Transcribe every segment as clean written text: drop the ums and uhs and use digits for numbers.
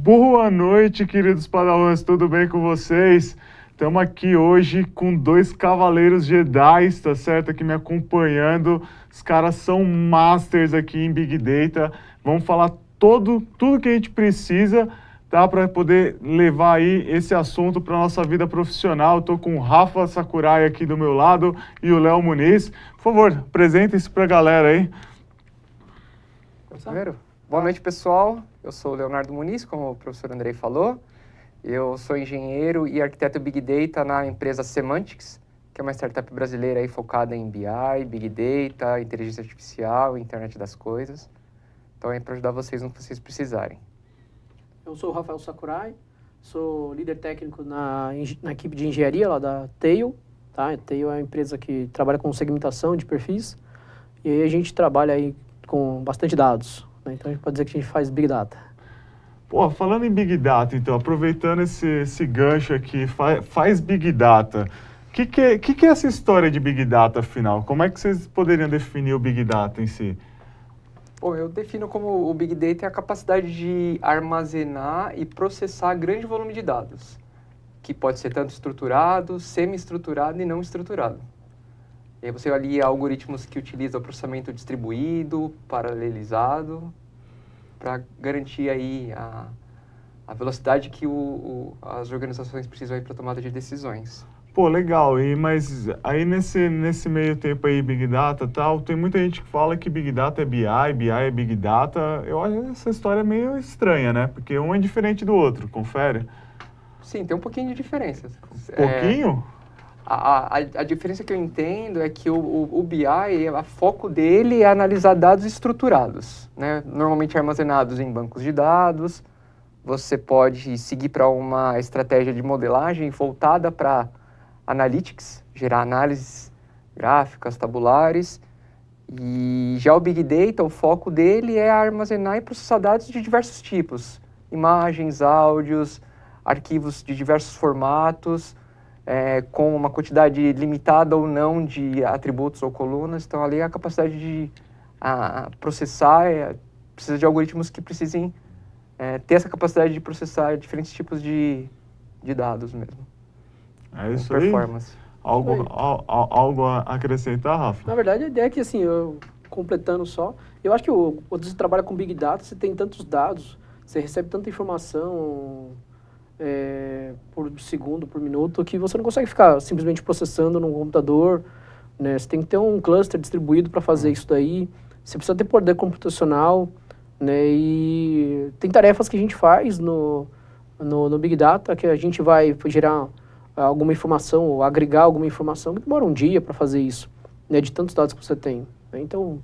Boa noite, queridos padawans, tudo bem com vocês? Estamos aqui hoje com dois cavaleiros Jedi, tá certo? Aqui me acompanhando. Os caras são masters aqui em Big Data. Vamos falar tudo que a gente precisa, tá? Para poder levar aí esse assunto para nossa vida profissional. Estou com o Rafa Sakurai aqui do meu lado e o Léo Muniz. Por favor, apresentem-se para a galera aí. Primeiro, boa noite, pessoal. Eu sou o Leonardo Muniz, como o professor Andrei falou. Eu sou engenheiro e arquiteto Big Data na empresa Semantics, que é uma startup brasileira aí focada em BI, Big Data, inteligência artificial, internet das coisas. Então é para ajudar vocês no que vocês precisarem. Eu sou o Rafael Sakurai, sou líder técnico na equipe de engenharia lá da Tail. Tá? A Tail é uma empresa que trabalha com segmentação de perfis e aí a gente trabalha aí com bastante dados. Né? Então a gente pode dizer que a gente faz Big Data. Pô, falando em Big Data, então, aproveitando esse gancho aqui, faz Big Data. O que é essa história de Big Data, afinal? Como é que vocês poderiam definir o Big Data em si? Bom, eu defino como o Big Data é a capacidade de armazenar e processar grande volume de dados, que pode ser tanto estruturado, semi-estruturado e não estruturado. E aí você alia algoritmos que utilizam o processamento distribuído, paralelizado, para garantir aí a velocidade que as organizações precisam para a tomada de decisões. Pô, legal. Mas aí nesse meio tempo aí, Big Data e tal, tem muita gente que fala que Big Data é BI, BI é Big Data. Eu acho essa história meio estranha, né? Porque um é diferente do outro, confere? Sim, tem um pouquinho de diferença. Pouquinho? A diferença que eu entendo é que o BI, o foco dele é analisar dados estruturados, né? Normalmente armazenados em bancos de dados. Você pode seguir para uma estratégia de modelagem voltada para analytics, gerar análises gráficas, tabulares. E já o Big Data, o foco dele é armazenar e processar dados de diversos tipos. Imagens, áudios, arquivos de diversos formatos, com uma quantidade limitada ou não de atributos ou colunas. Então, ali a capacidade de processar, precisa de algoritmos que precisem ter essa capacidade de processar diferentes tipos de dados mesmo. É isso performance. Aí? Algo a acrescentar, Rafa? Na verdade, a ideia é que, assim, completando só, eu acho que quando você trabalha com Big Data, você tem tantos dados, você recebe tanta informação por segundo, por minuto, que você não consegue ficar simplesmente processando num computador, né? Você tem que ter um cluster distribuído para fazer isso daí, você precisa ter poder computacional, né? E tem tarefas que a gente faz no Big Data, que a gente vai gerar alguma informação, ou agregar alguma informação, que demora um dia para fazer isso, né? De tantos dados que você tem. Né? Então,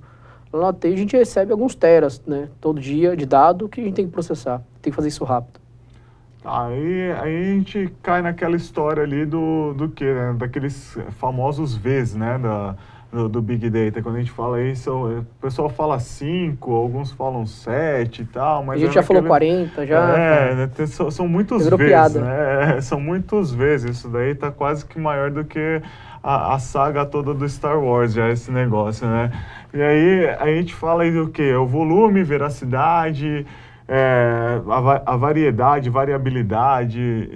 lá na TI a gente recebe alguns teras, né? Todo dia de dado que a gente tem que processar, tem que fazer isso rápido. Aí a gente cai naquela história ali do quê, né? Daqueles famosos Vs, né? Do Big Data. Quando a gente fala isso, o pessoal fala 5, alguns falam 7 e tal, mas... A gente já falou 40, já... são muitos Vs, piada. Né? São muitos Vs. Isso daí tá quase que maior do que a saga toda do Star Wars, já esse negócio, né? E aí a gente fala aí do quê? O volume, veracidade... a variedade, variabilidade,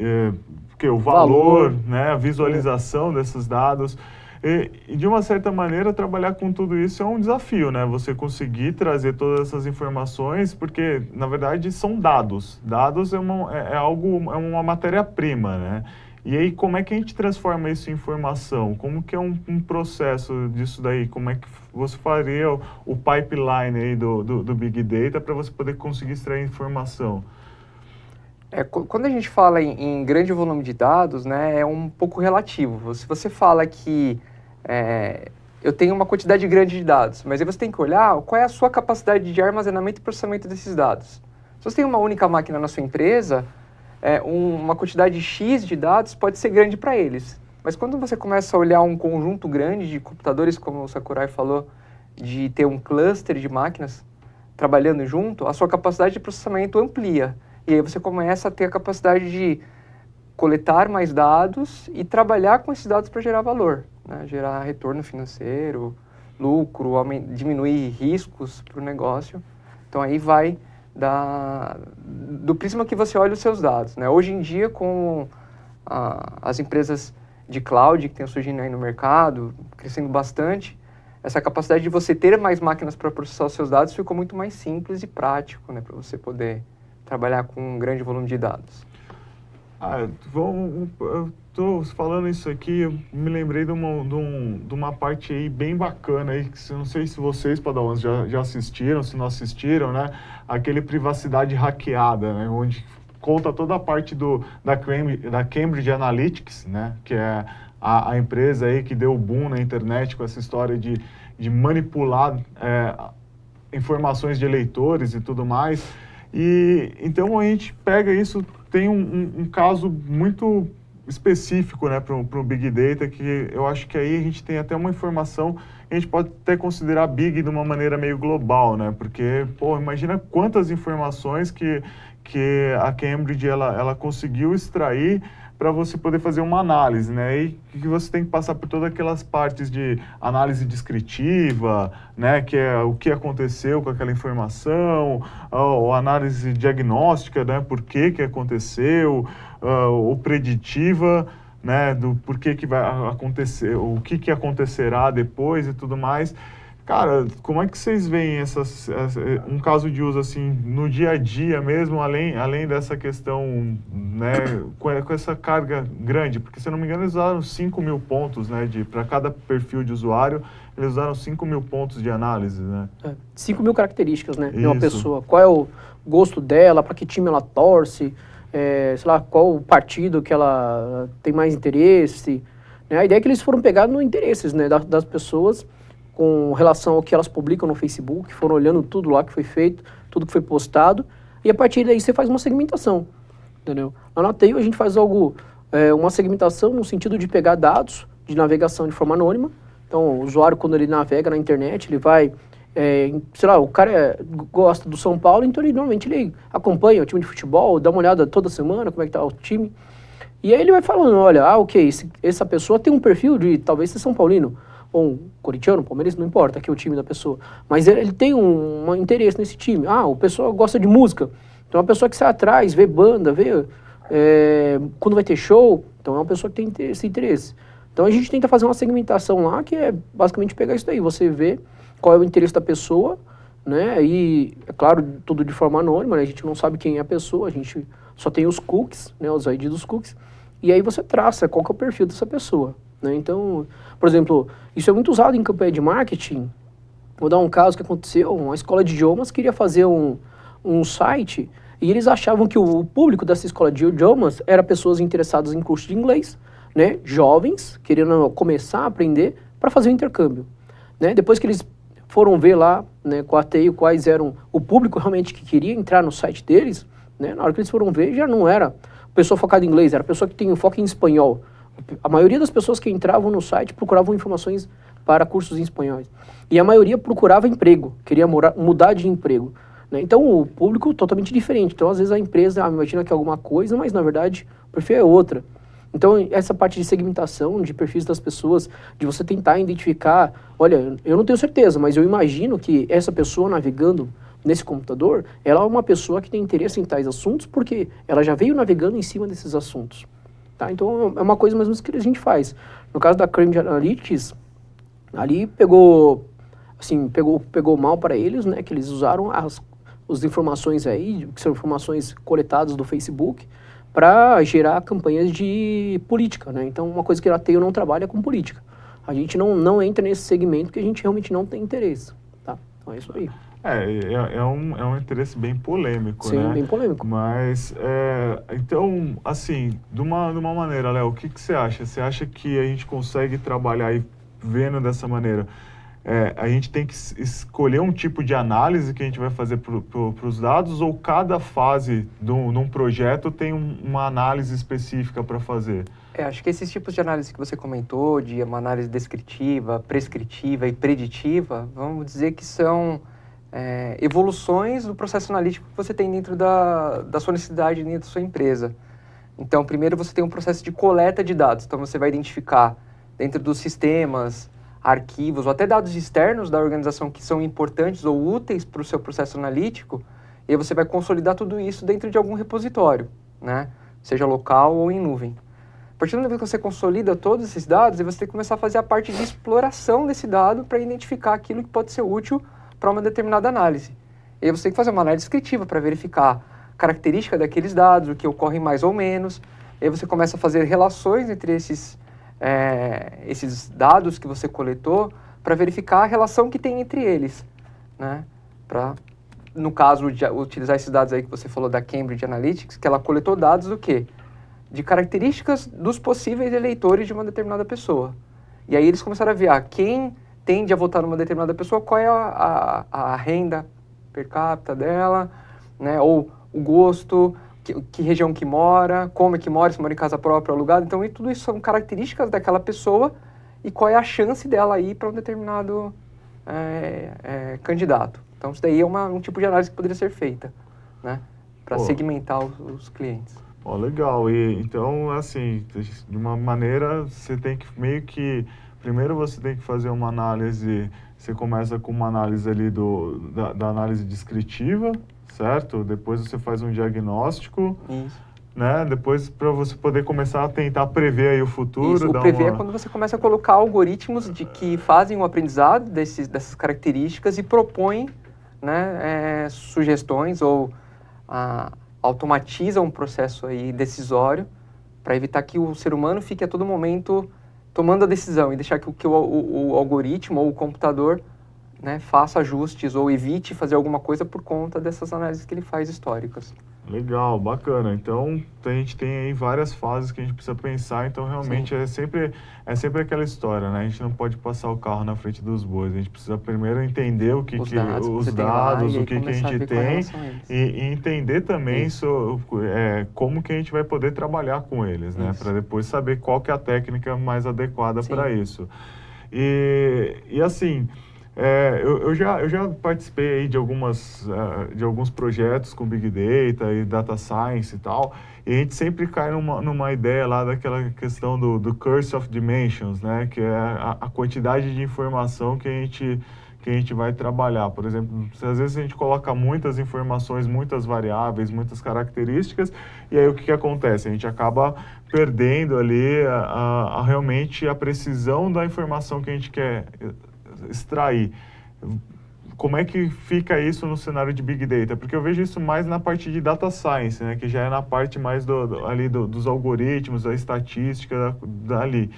o valor, né, a visualização desses dados. E, de uma certa maneira, trabalhar com tudo isso é um desafio, né? Você conseguir trazer todas essas informações, porque, na verdade, são dados. Dados é uma matéria-prima, né? E aí, como é que a gente transforma isso em informação? Como que é um processo disso daí? Como é que você faria o pipeline aí do Big Data para você poder conseguir extrair informação? Quando a gente fala em grande volume de dados, né, é um pouco relativo. Se você fala que eu tenho uma quantidade grande de dados, mas aí você tem que olhar qual é a sua capacidade de armazenamento e processamento desses dados. Se você tem uma única máquina na sua empresa, uma quantidade X de dados pode ser grande para eles. Mas quando você começa a olhar um conjunto grande de computadores, como o Sakurai falou, de ter um cluster de máquinas trabalhando junto, a sua capacidade de processamento amplia. E aí você começa a ter a capacidade de coletar mais dados e trabalhar com esses dados para gerar valor, né? Gerar retorno financeiro, lucro, diminuir riscos para o negócio. Então aí vai do prisma que você olha os seus dados, né? Hoje em dia, com as empresas de cloud que estão surgindo aí no mercado, crescendo bastante, essa capacidade de você ter mais máquinas para processar os seus dados ficou muito mais simples e prático, né? Para você poder trabalhar com um grande volume de dados. Eu tô falando isso aqui, eu me lembrei de uma parte aí bem bacana aí, que não sei se vocês, Padawans, já assistiram, se não assistiram, né? Aquele Privacidade Hackeada, né? Onde conta toda a parte da Cambridge Analytics, né? Que é a empresa aí que deu o boom na internet com essa história de manipular informações de eleitores e tudo mais. E então a gente pega isso, tem um caso muito específico, né, para o Big Data, que eu acho que aí a gente tem até uma informação, a gente pode até considerar Big de uma maneira meio global, né, porque, pô, imagina quantas informações que a Cambridge ela conseguiu extrair para você poder fazer uma análise, né? E que você tem que passar por todas aquelas partes de análise descritiva, né? Que é o que aconteceu com aquela informação, ou análise diagnóstica, né? Por que aconteceu, ou preditiva, né? Do porquê que vai acontecer, o que acontecerá depois e tudo mais. Cara, como é que vocês veem um caso de uso assim no dia a dia mesmo, além dessa questão, né, com essa carga grande? Porque, se eu não me engano, eles usaram 5.000 pontos, né, para cada perfil de usuário, eles usaram 5.000 pontos de análise, né? 5.000 características, né, de uma Isso. pessoa. Qual é o gosto dela, para que time ela torce, sei lá, qual o partido que ela tem mais interesse, né? A ideia é que eles foram pegados no interesses, né, das pessoas, com relação ao que elas publicam no Facebook, foram olhando tudo lá que foi feito, tudo que foi postado, e a partir daí você faz uma segmentação, entendeu? Lá na Tail a gente faz uma segmentação no sentido de pegar dados de navegação de forma anônima. Então, o usuário, quando ele navega na internet, ele vai, sei lá, o cara gosta do São Paulo, então normalmente ele acompanha o time de futebol, dá uma olhada toda semana, como é que tá o time, e aí ele vai falando, olha, ok, essa pessoa tem um perfil de talvez ser São Paulino, ou um corintiano, palmeirense, não importa, aqui é o time da pessoa, mas ele tem um interesse nesse time. O pessoa gosta de música, então é uma pessoa que sai atrás, vê banda, vê quando vai ter show, então é uma pessoa que tem esse interesse. Então a gente tenta fazer uma segmentação lá, que é basicamente pegar isso daí, você vê qual é o interesse da pessoa, né, e é claro, tudo de forma anônima, né? A gente não sabe quem é a pessoa, a gente só tem os cookies, né, os ID dos cookies, e aí você traça qual que é o perfil dessa pessoa. Né? Então, por exemplo, isso é muito usado em campanha de marketing. Vou dar um caso que aconteceu, uma escola de idiomas queria fazer um site e eles achavam que o público dessa escola de idiomas era pessoas interessadas em curso de inglês, né? Jovens, querendo começar a aprender para fazer o intercâmbio. Né? Depois que eles foram ver lá, né, com a Tail quais eram o público realmente que queria entrar no site deles, né? Na hora que eles foram ver já não era pessoa focada em inglês, era pessoa que tem foco em espanhol. A maioria das pessoas que entravam no site procuravam informações para cursos em espanhol. E a maioria procurava emprego, queria mudar de emprego. Né? Então, o público totalmente diferente. Então, às vezes, a empresa imagina que é alguma coisa, mas, na verdade, o perfil é outra. Então, essa parte de segmentação de perfis das pessoas, de você tentar identificar, olha, eu não tenho certeza, mas eu imagino que essa pessoa navegando nesse computador, ela é uma pessoa que tem interesse em tais assuntos, porque ela já veio navegando em cima desses assuntos. Tá? Então, é uma coisa mais ou menos que a gente faz. No caso da Cambridge Analytics, ali pegou mal para eles, né? Que eles usaram as informações aí, que são informações coletadas do Facebook, para gerar campanhas de política, né? Então, uma coisa que a Tail não trabalha é com política. A gente não entra nesse segmento porque a gente realmente não tem interesse. Tá? Então, é isso aí. É um interesse bem polêmico, Sim, né? bem polêmico. Mas, então, assim, de uma maneira, Léo, o que você acha? Você acha que a gente consegue trabalhar aí vendo dessa maneira? A gente tem que escolher um tipo de análise que a gente vai fazer para os dados, ou cada fase de um projeto tem uma análise específica para fazer? Acho que esses tipos de análise que você comentou, de uma análise descritiva, prescritiva e preditiva, vamos dizer que são evoluções do processo analítico que você tem dentro da sua necessidade, dentro da sua empresa. Então, primeiro você tem um processo de coleta de dados. Então, você vai identificar dentro dos sistemas, arquivos ou até dados externos da organização que são importantes ou úteis para o seu processo analítico, E aí você vai consolidar tudo isso dentro de algum repositório, né? Seja local ou em nuvem. A partir do momento que você consolida todos esses dados, você tem que começar a fazer a parte de exploração desse dado para identificar aquilo que pode ser útil para uma determinada análise. E aí você tem que fazer uma análise descritiva para verificar a característica daqueles dados, o que ocorre mais ou menos. E aí você começa a fazer relações entre esses dados que você coletou para verificar a relação que tem entre eles, né? No caso de utilizar esses dados aí que você falou da Cambridge Analytics, que ela coletou dados do quê? De características dos possíveis eleitores de uma determinada pessoa. E aí eles começaram a ver quem tende a votar numa determinada pessoa, qual é a renda per capita dela, né? Ou o gosto, que região que mora, como é que mora, se mora em casa própria ou alugada. Então, tudo isso são características daquela pessoa e qual é a chance dela ir para um determinado candidato. Então, isso daí é um tipo de análise que poderia ser feita, né? Para segmentar os clientes. Legal. E então, assim, de uma maneira, você tem que meio que... Primeiro você tem que fazer uma análise, você começa com uma análise ali da análise descritiva, certo? Depois você faz um diagnóstico, Isso. né? Depois para você poder começar a tentar prever aí o futuro. Isso, o prever é quando você começa a colocar algoritmos que fazem o aprendizado dessas características e propõem, né, sugestões ou automatizam um processo aí decisório para evitar que o ser humano fique a todo momento tomando a decisão e deixar que o algoritmo ou o computador, né, faça ajustes ou evite fazer alguma coisa por conta dessas análises que ele faz históricas. Legal, bacana. Então, a gente tem aí várias fases que a gente precisa pensar, então realmente é sempre aquela história, né? A gente não pode passar o carro na frente dos bois, a gente precisa primeiro entender o que a gente tem e entender também como que a gente vai poder trabalhar com eles, né? Para depois saber qual que é a técnica mais adequada para isso. E assim... eu já participei aí de alguns projetos com Big Data e Data Science e tal, e a gente sempre cai numa ideia lá daquela questão do Curse of Dimensions, né, que é a quantidade de informação que a gente vai trabalhar. Por exemplo, às vezes a gente coloca muitas informações, muitas variáveis, muitas características, e aí o que acontece? A gente acaba perdendo ali realmente a precisão da informação que a gente quer extrair. Como é que fica isso no cenário de Big Data? Porque eu vejo isso mais na parte de Data Science, né? Que já é na parte mais dos algoritmos, da estatística, dali.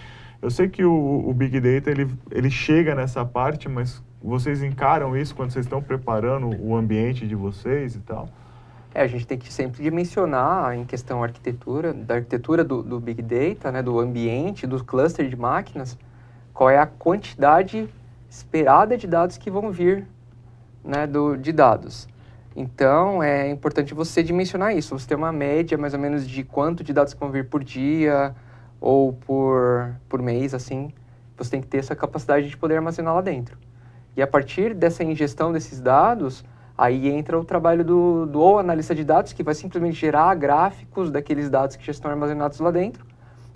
Eu sei que o Big Data, ele chega nessa parte, mas vocês encaram isso quando vocês estão preparando o ambiente de vocês e tal? A gente tem que sempre dimensionar em questão da arquitetura do Big Data, né? Do ambiente, do cluster de máquinas, qual é a quantidade esperada de dados que vão vir, né, de dados. Então, é importante você dimensionar isso. Você tem uma média, mais ou menos, de quanto de dados que vão vir por dia ou por mês, assim. Você tem que ter essa capacidade de poder armazenar lá dentro. E a partir dessa ingestão desses dados, aí entra o trabalho do analista de dados, que vai simplesmente gerar gráficos daqueles dados que já estão armazenados lá dentro,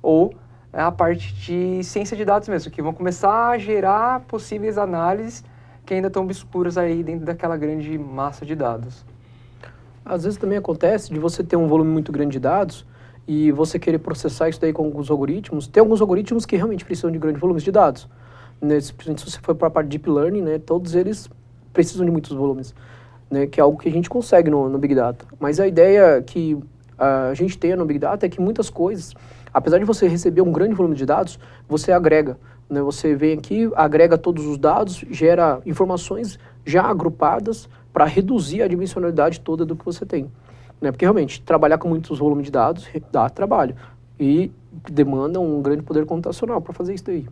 ou a parte de ciência de dados mesmo, que vão começar a gerar possíveis análises que ainda estão obscuras aí dentro daquela grande massa de dados. Às vezes também acontece de você ter um volume muito grande de dados e você querer processar isso daí com alguns algoritmos. Tem alguns algoritmos que realmente precisam de grandes volumes de dados. Né? Se você for para a parte de Deep Learning, né, todos eles precisam de muitos volumes, né, que é algo que a gente consegue no Big Data. Mas a ideia que a gente tem no Big Data é que muitas coisas, apesar de você receber um grande volume de dados, você agrega, né? Você vem aqui, agrega todos os dados, gera informações já agrupadas para reduzir a dimensionalidade toda do que você tem. Né? Porque realmente, trabalhar com muitos volumes de dados dá trabalho e demanda um grande poder computacional para fazer isso daí.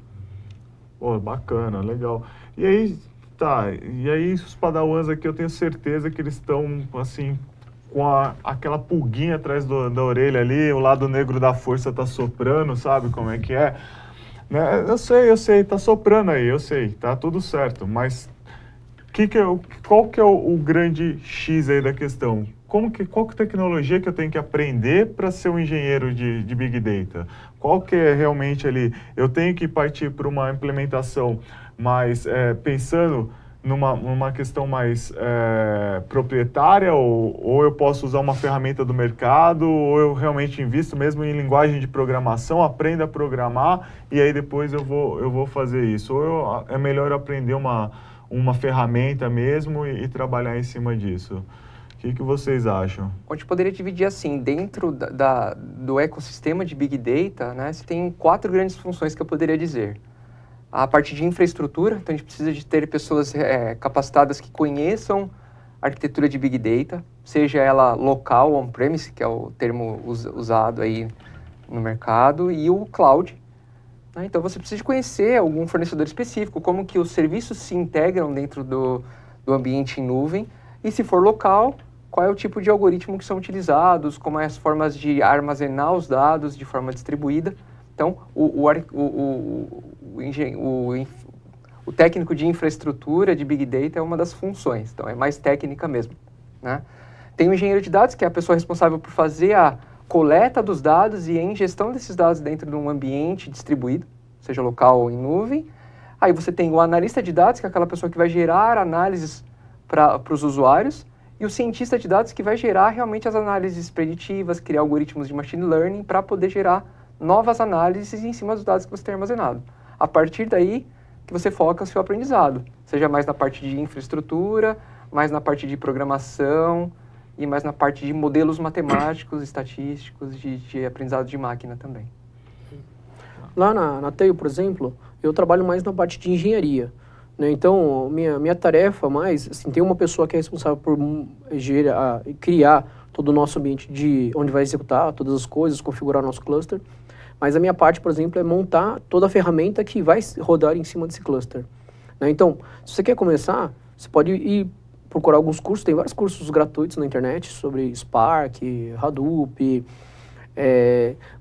Pô, bacana, legal. E aí os padawans aqui eu tenho certeza que eles estão, assim, com aquela pulguinha atrás da orelha ali, o lado negro da força tá soprando, sabe como é que é? Né? Eu sei, tá soprando aí, eu sei, tá tudo certo, mas qual que é o grande X aí da questão? Qual que tecnologia que eu tenho que aprender para ser um engenheiro de Big Data? Qual que é realmente ali? Eu tenho que partir para uma implementação mais pensando numa questão mais proprietária, ou eu posso usar uma ferramenta do mercado, ou eu realmente invisto mesmo em linguagem de programação, aprendo a programar e aí depois eu vou fazer isso? Ou é melhor aprender uma ferramenta mesmo e trabalhar em cima disso? O que vocês acham? A gente poderia dividir assim, dentro do ecossistema de Big Data, né, você tem 4 grandes funções que eu poderia dizer. A parte de infraestrutura, então a gente precisa de ter pessoas capacitadas que conheçam a arquitetura de Big Data, seja ela local, on-premise, que é o termo usado aí no mercado, e o cloud. Né? Então você precisa de conhecer algum fornecedor específico, como que os serviços se integram dentro do ambiente em nuvem, e se for local, qual é o tipo de algoritmo que são utilizados, como as formas de armazenar os dados de forma distribuída. Então, o técnico de infraestrutura de Big Data é uma das funções, então é mais técnica mesmo. Né? Tem o engenheiro de dados, que é a pessoa responsável por fazer a coleta dos dados e a ingestão desses dados dentro de um ambiente distribuído, seja local ou em nuvem. Aí você tem o analista de dados, que é aquela pessoa que vai gerar análises para os usuários, e o cientista de dados, que vai gerar realmente as análises preditivas, criar algoritmos de machine learning para poder gerar novas análises em cima dos dados que você tem armazenado. A partir daí que você foca o seu aprendizado, seja mais na parte de infraestrutura, mais na parte de programação e mais na parte de modelos matemáticos, estatísticos, de aprendizado de máquina também. Lá na Teio, por exemplo, eu trabalho mais na parte de engenharia. Né? Então, minha tarefa mais, assim, tem uma pessoa que é responsável por criar todo o nosso ambiente de onde vai executar todas as coisas, configurar o nosso cluster. Mas a minha parte, por exemplo, é montar toda a ferramenta que vai rodar em cima desse cluster. Né? Então, se você quer começar, você pode ir procurar alguns cursos, tem vários cursos gratuitos na internet sobre Spark, Hadoop.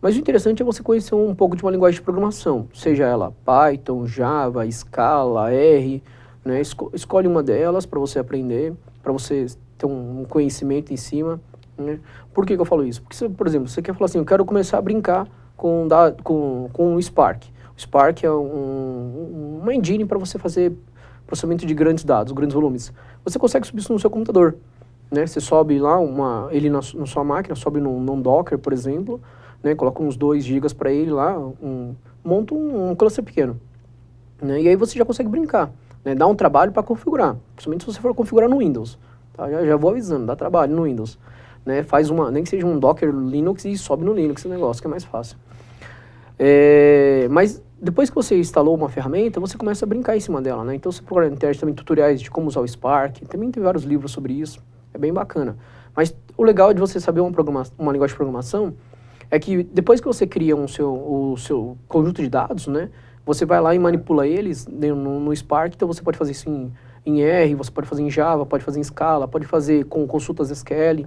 Mas o interessante é você conhecer um pouco de uma linguagem de programação, seja ela Python, Java, Scala, R. Né? Escolhe uma delas para você aprender, para você ter um conhecimento em cima. Né? Por que eu falo isso? Porque, por exemplo, você quer falar assim, eu quero começar a brincar com o Spark. O Spark é uma engine para você fazer processamento de grandes dados, grandes volumes. Você consegue subir isso no seu computador. Né? Você sobe lá ele na sua máquina, sobe num Docker, por exemplo, né? Coloca uns 2 GB para ele lá, monta um cluster pequeno. Né? E aí você já consegue brincar. Né? Dá um trabalho para configurar, principalmente se você for configurar no Windows. Tá? Já vou avisando, dá trabalho no Windows. Né? Nem que seja um Docker Linux e sobe no Linux esse negócio, que é mais fácil. Mas depois que você instalou uma ferramenta, você começa a brincar em cima dela. Né? Então você procura na internet também tutoriais de como usar o Spark, também tem vários livros sobre isso, é bem bacana. Mas o legal de você saber uma linguagem de programação é que depois que você cria o seu conjunto de dados, né, você vai lá e manipula eles no Spark, então você pode fazer isso em R, você pode fazer em Java, pode fazer em Scala, pode fazer com consultas SQL.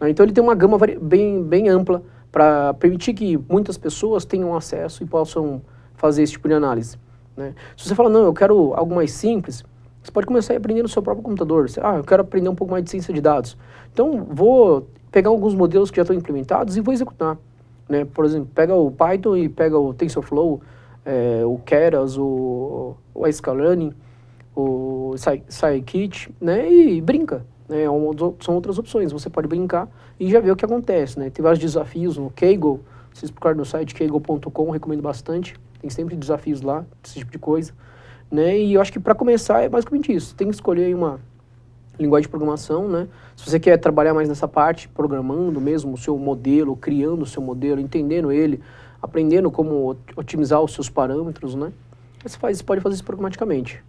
Né? Então ele tem uma gama bem ampla para permitir que muitas pessoas tenham acesso e possam fazer esse tipo de análise. Né? Se você fala, não, eu quero algo mais simples, você pode começar a aprender no seu próprio computador. Eu quero aprender um pouco mais de ciência de dados. Então, vou pegar alguns modelos que já estão implementados e vou executar. Né? Por exemplo, pega o Python e pega o TensorFlow, o Keras, o Scikit-learn, o Scikit, né? E brinca. Né? São outras opções. Você pode brincar e já ver o que acontece. Né? Tem vários desafios no Kaggle. Vocês procurarem no site kaggle.com, recomendo bastante. Tem sempre desafios lá, esse tipo de coisa. Né? E eu acho que para começar é basicamente isso. Você tem que escolher aí uma linguagem de programação, né? Se você quer trabalhar mais nessa parte, programando mesmo o seu modelo, criando o seu modelo, entendendo ele, aprendendo como otimizar os seus parâmetros, né? Você pode fazer isso programaticamente.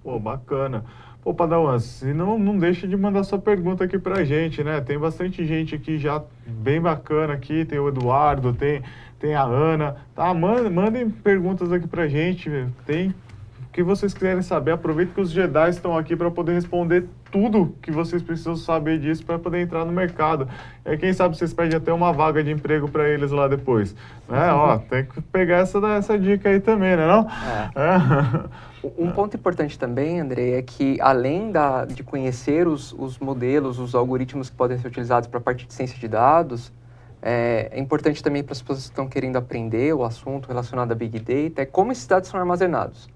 Pô, bacana. Pô, Padawan, se não deixe de mandar sua pergunta aqui pra gente, né? Tem bastante gente aqui já bem bacana aqui, tem o Eduardo, tem a Ana. Tá, mandem perguntas aqui pra gente, tem o que vocês quiserem saber. Aproveita que os Jedi estão aqui para poder responder tudo que vocês precisam saber disso para poder entrar no mercado. E aí, quem sabe vocês pedem até uma vaga de emprego para eles lá depois. Né? Ó, tem que pegar essa dica aí também, né não? Um ponto importante também, André, é que além de conhecer os modelos, os algoritmos que podem ser utilizados para a parte de ciência de dados, é importante também para as pessoas que estão querendo aprender o assunto relacionado a Big Data, é como esses dados são armazenados.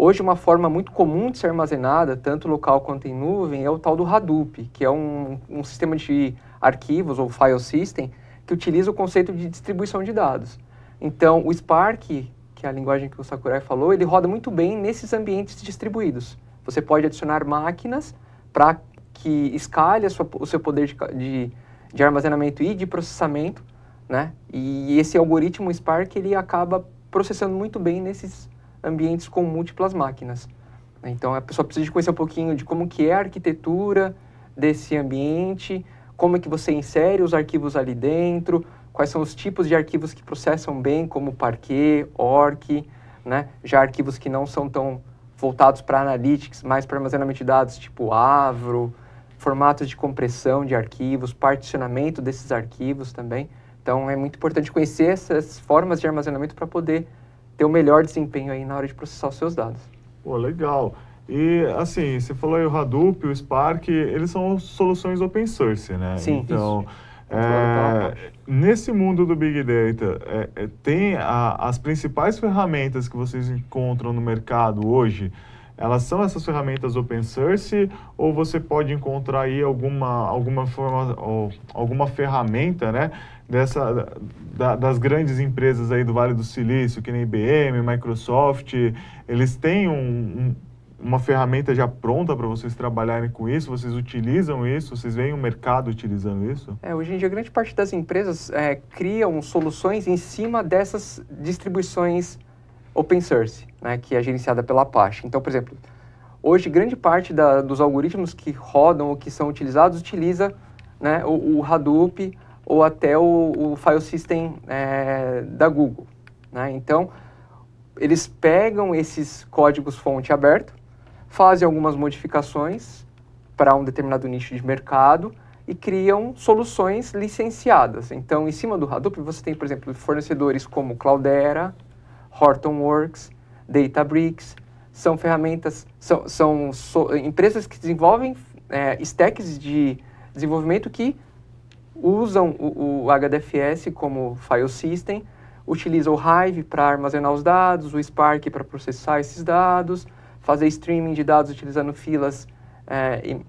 Hoje, uma forma muito comum de ser armazenada, tanto local quanto em nuvem, é o tal do Hadoop, que é um sistema de arquivos, ou file system, que utiliza o conceito de distribuição de dados. Então, o Spark, que é a linguagem que o Sakurai falou, ele roda muito bem nesses ambientes distribuídos. Você pode adicionar máquinas para que escale o seu poder de armazenamento e de processamento, né? E esse algoritmo Spark, ele acaba processando muito bem nesses ambientes com múltiplas máquinas. Então, a pessoa precisa de conhecer um pouquinho de como que é a arquitetura desse ambiente, como é que você insere os arquivos ali dentro, quais são os tipos de arquivos que processam bem, como Parquet, Orc, né? Já arquivos que não são tão voltados para Analytics, mais para armazenamento de dados, tipo Avro, formatos de compressão de arquivos, particionamento desses arquivos também. Então, é muito importante conhecer essas formas de armazenamento para poder ter o melhor desempenho aí na hora de processar os seus dados. Pô, legal. E, assim, você falou aí o Hadoop, o Spark, eles são soluções open source, né? Sim, então, nesse mundo do Big Data, tem as principais ferramentas que vocês encontram no mercado hoje, elas são essas ferramentas open source ou você pode encontrar aí alguma ferramenta, né, das grandes empresas aí do Vale do Silício, que nem IBM, Microsoft, eles têm uma ferramenta já pronta para vocês trabalharem com isso? Vocês utilizam isso? Vocês veem o mercado utilizando isso? Hoje em dia, grande parte das empresas criam soluções em cima dessas distribuições open source, né, que é gerenciada pela Apache. Então, por exemplo, hoje grande parte dos algoritmos que rodam ou que são utilizados utiliza, né, o Hadoop ou até o file system da Google, né? Então, eles pegam esses códigos fonte aberto, fazem algumas modificações para um determinado nicho de mercado e criam soluções licenciadas. Então, em cima do Hadoop, você tem, por exemplo, fornecedores como Cloudera, Hortonworks, Databricks, são ferramentas, são empresas que desenvolvem stacks de desenvolvimento que usam o HDFS como file system, utilizam o Hive para armazenar os dados, o Spark para processar esses dados, fazer streaming de dados utilizando filas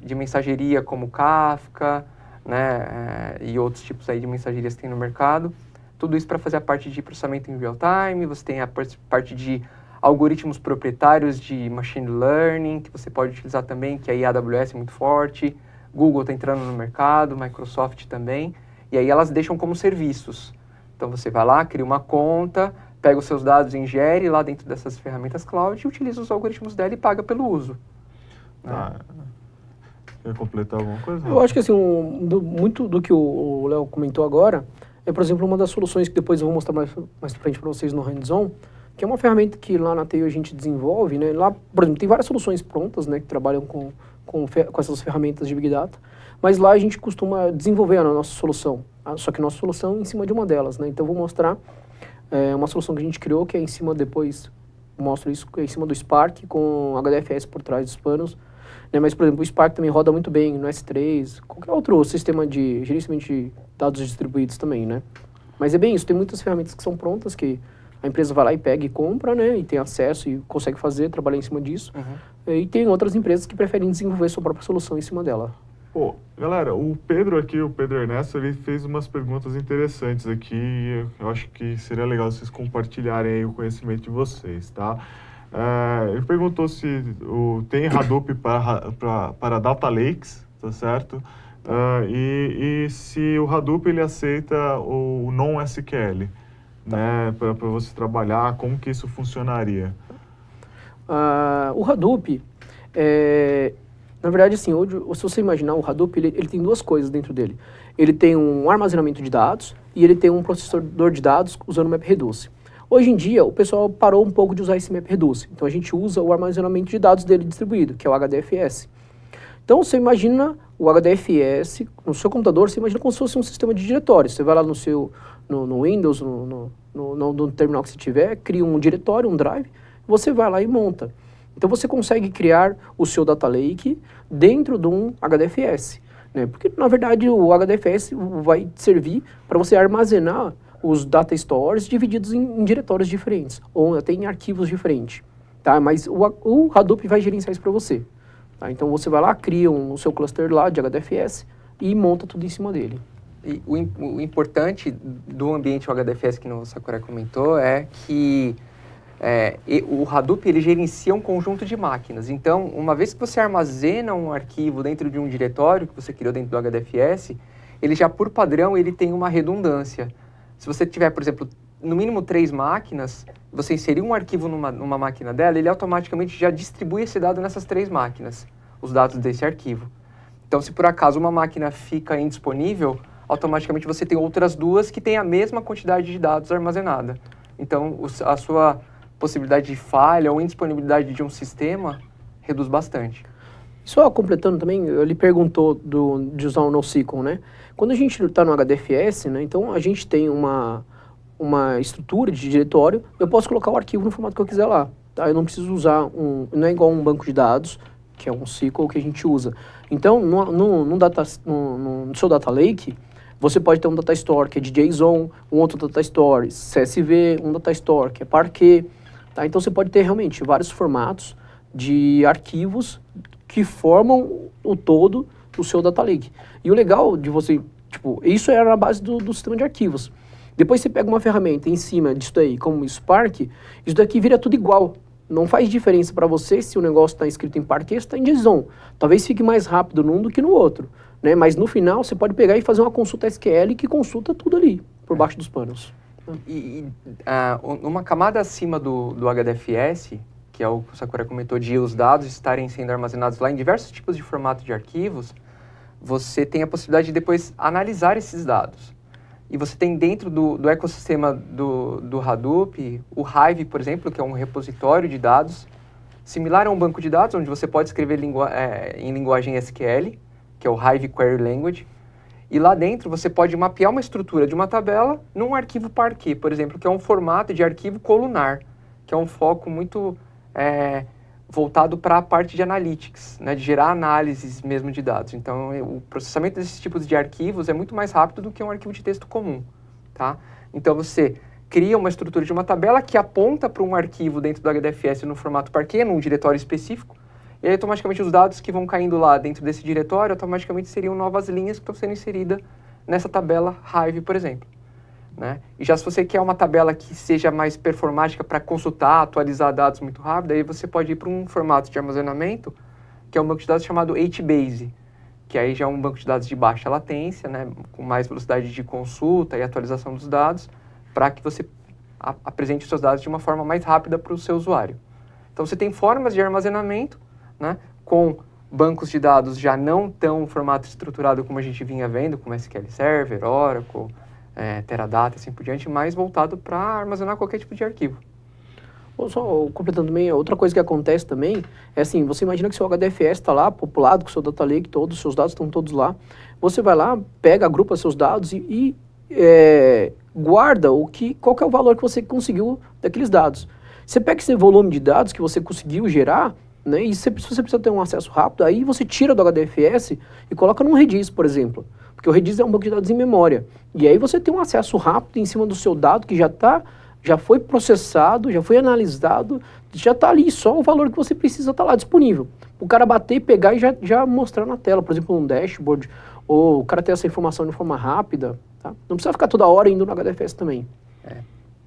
de mensageria como Kafka, né, e outros tipos aí de mensagerias que tem no mercado. Tudo isso para fazer a parte de processamento em real time, você tem a parte de algoritmos proprietários de machine learning, que você pode utilizar também, que aí a AWS é muito forte, Google está entrando no mercado, Microsoft também, e aí elas deixam como serviços. Então você vai lá, cria uma conta, pega os seus dados, ingere lá dentro dessas ferramentas cloud e utiliza os algoritmos dela e paga pelo uso. Quer completar alguma coisa? Eu acho que assim, muito do que o Léo comentou agora por exemplo, uma das soluções que depois eu vou mostrar mais pra frente para vocês no hands-on, que é uma ferramenta que lá na TI a gente desenvolve, né? Lá, por exemplo, tem várias soluções prontas, né, que trabalham com essas ferramentas de Big Data, mas lá a gente costuma desenvolver a nossa solução, só que a nossa solução é em cima de uma delas, né? Então eu vou mostrar uma solução que a gente criou, que é em cima, depois mostro isso, que é em cima do Spark, com HDFS por trás dos panos, né? Mas, por exemplo, o Spark também roda muito bem no S3, qualquer outro sistema de gerenciamento de dados distribuídos também, né? Mas é bem isso, tem muitas ferramentas que são prontas, que a empresa vai lá e pega e compra, né? E tem acesso e consegue fazer, trabalhar em cima disso. Uhum. E tem outras empresas que preferem desenvolver sua própria solução em cima dela. Pô, galera, o Pedro Ernesto, ele fez umas perguntas interessantes aqui e eu acho que seria legal vocês compartilharem aí o conhecimento de vocês, tá? Ele perguntou se tem Hadoop para Data Lakes, tá certo? E se o Hadoop ele aceita o non-SQL, né? Para você trabalhar, como que isso funcionaria? O Hadoop, na verdade, assim, hoje, se você imaginar, o Hadoop ele tem duas coisas dentro dele. Ele tem um armazenamento de dados e ele tem um processador de dados usando o MapReduce. Hoje em dia, o pessoal parou um pouco de usar esse MapReduce. Então, a gente usa o armazenamento de dados dele distribuído, que é o HDFS. Então, você imagina o HDFS no seu computador, você imagina como se fosse um sistema de diretórios. Você vai lá no Windows, no terminal que você tiver, cria um diretório, um drive, você vai lá e monta. Então, você consegue criar o seu Data Lake dentro de um HDFS, né? Porque, na verdade, o HDFS vai servir para você armazenar os data stores divididos em diretórios diferentes, ou até em arquivos diferentes. tá? Mas o Hadoop vai gerenciar isso para você. Tá? Então você vai lá, cria o seu cluster lá de HDFS e monta tudo em cima dele. E o importante do ambiente HDFS que o Sakurai comentou é que o Hadoop ele gerencia um conjunto de máquinas. Então, uma vez que você armazena um arquivo dentro de um diretório que você criou dentro do HDFS, ele já, por padrão, ele tem uma redundância. Se você tiver, por exemplo, no mínimo 3 máquinas, você inserir um arquivo numa máquina dela, ele automaticamente já distribui esse dado nessas 3 máquinas, os dados desse arquivo. Então, se por acaso uma máquina fica indisponível, automaticamente você tem outras 2 que têm a mesma quantidade de dados armazenada. Então, a sua possibilidade de falha ou indisponibilidade de um sistema reduz bastante. Só completando também, ele perguntou de usar o NoSQL, né? Quando a gente está no HDFS, né, então a gente tem uma estrutura de diretório, eu posso colocar o arquivo no formato que eu quiser lá. Tá? Eu não preciso usar não é igual um banco de dados, que é um SQL que a gente usa. Então, no seu Data Lake, você pode ter um Data Store que é de JSON, um outro Data Store CSV, um Data Store que é Parquet. Tá? Então, você pode ter realmente vários formatos de arquivos que formam o todo do seu Data Lake. E o legal de você, isso era a base do sistema de arquivos. Depois você pega uma ferramenta em cima disso daí, como o Spark, isso daqui vira tudo igual. Não faz diferença para você se o negócio está escrito em Parquet ou está em JSON. Talvez fique mais rápido num do que no outro, né? Mas no final você pode pegar e fazer uma consulta SQL que consulta tudo ali, por baixo dos panos. Uma camada acima do HDFS, que é o que o Sakurai comentou, de os dados estarem sendo armazenados lá em diversos tipos de formato de arquivos, você tem a possibilidade de depois analisar esses dados. E você tem dentro do ecossistema do Hadoop, o Hive, por exemplo, que é um repositório de dados, similar a um banco de dados, onde você pode escrever em linguagem SQL, que é o Hive Query Language, e lá dentro você pode mapear uma estrutura de uma tabela num arquivo Parquet, por exemplo, que é um formato de arquivo colunar, que é um foco muito voltado para a parte de analytics, né, de gerar análises mesmo de dados. Então, o processamento desses tipos de arquivos é muito mais rápido do que um arquivo de texto comum, tá? Então, você cria uma estrutura de uma tabela que aponta para um arquivo dentro do HDFS no formato Parquet, num diretório específico, e aí, automaticamente, os dados que vão caindo lá dentro desse diretório, automaticamente seriam novas linhas que estão sendo inseridas nessa tabela Hive, por exemplo. Né? E já se você quer uma tabela que seja mais performática para consultar, atualizar dados muito rápido, aí você pode ir para um formato de armazenamento, que é um banco de dados chamado HBase, que aí já é um banco de dados de baixa latência, né, com mais velocidade de consulta e atualização dos dados, para que você apresente os seus dados de uma forma mais rápida para o seu usuário. Então você tem formas de armazenamento, né, com bancos de dados já não tão formato estruturado como a gente vinha vendo, como SQL Server, Oracle, Teradata e assim por diante, mais voltado para armazenar qualquer tipo de arquivo. Só completando também, outra coisa que acontece também é assim, você imagina que seu HDFS está lá, populado com seu Data Lake, todos os seus dados estão todos lá, você vai lá, pega, agrupa seus dados e guarda qual que é o valor que você conseguiu daqueles dados. Você pega esse volume de dados que você conseguiu gerar, né, e se você precisa ter um acesso rápido, aí você tira do HDFS e coloca num Redis, por exemplo. Porque o Redis é um banco de dados em memória. E aí você tem um acesso rápido em cima do seu dado que já foi processado, já foi analisado, já está ali, só o valor que você precisa está lá disponível. O cara bater, pegar e já mostrar na tela, por exemplo, um dashboard, ou o cara ter essa informação de forma rápida. Tá? Não precisa ficar toda hora indo no HDFS também.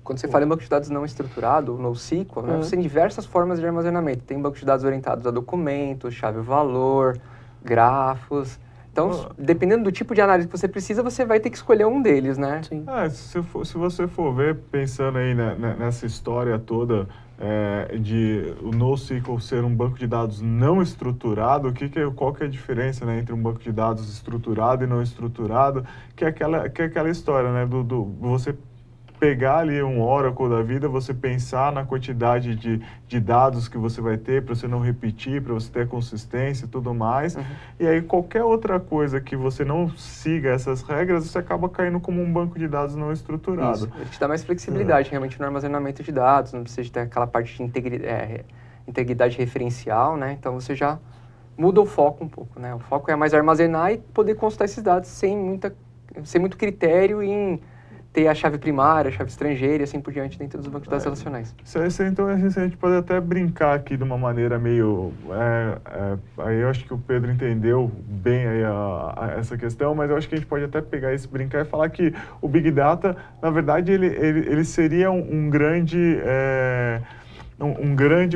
Quando você fala em banco de dados não estruturado, NoSQL, né, você tem diversas formas de armazenamento. Tem banco de dados orientados a documentos, chave-valor, grafos. Então, dependendo do tipo de análise que você precisa, você vai ter que escolher um deles, né? Sim. Se você for ver, pensando aí nessa história toda de o NoSQL ser um banco de dados não estruturado, qual que é a diferença, né, entre um banco de dados estruturado e não estruturado? Que é aquela história, né, do você pegar ali um Oracle da vida, você pensar na quantidade de dados que você vai ter para você não repetir, para você ter consistência e tudo mais. Uhum. E aí qualquer outra coisa que você não siga essas regras, você acaba caindo como um banco de dados não estruturado. Isso. Ele te dá mais flexibilidade realmente no armazenamento de dados, não precisa ter aquela parte de integridade referencial, né? Então você já muda o foco um pouco, né? O foco é mais armazenar e poder consultar esses dados sem muito critério em ter a chave primária, a chave estrangeira e assim por diante dentro dos bancos de dados relacionais. Então, a gente pode até brincar aqui de uma maneira meio... aí eu acho que o Pedro entendeu bem aí essa questão, mas eu acho que a gente pode até pegar esse brincar e falar que o Big Data, na verdade, ele seria um grande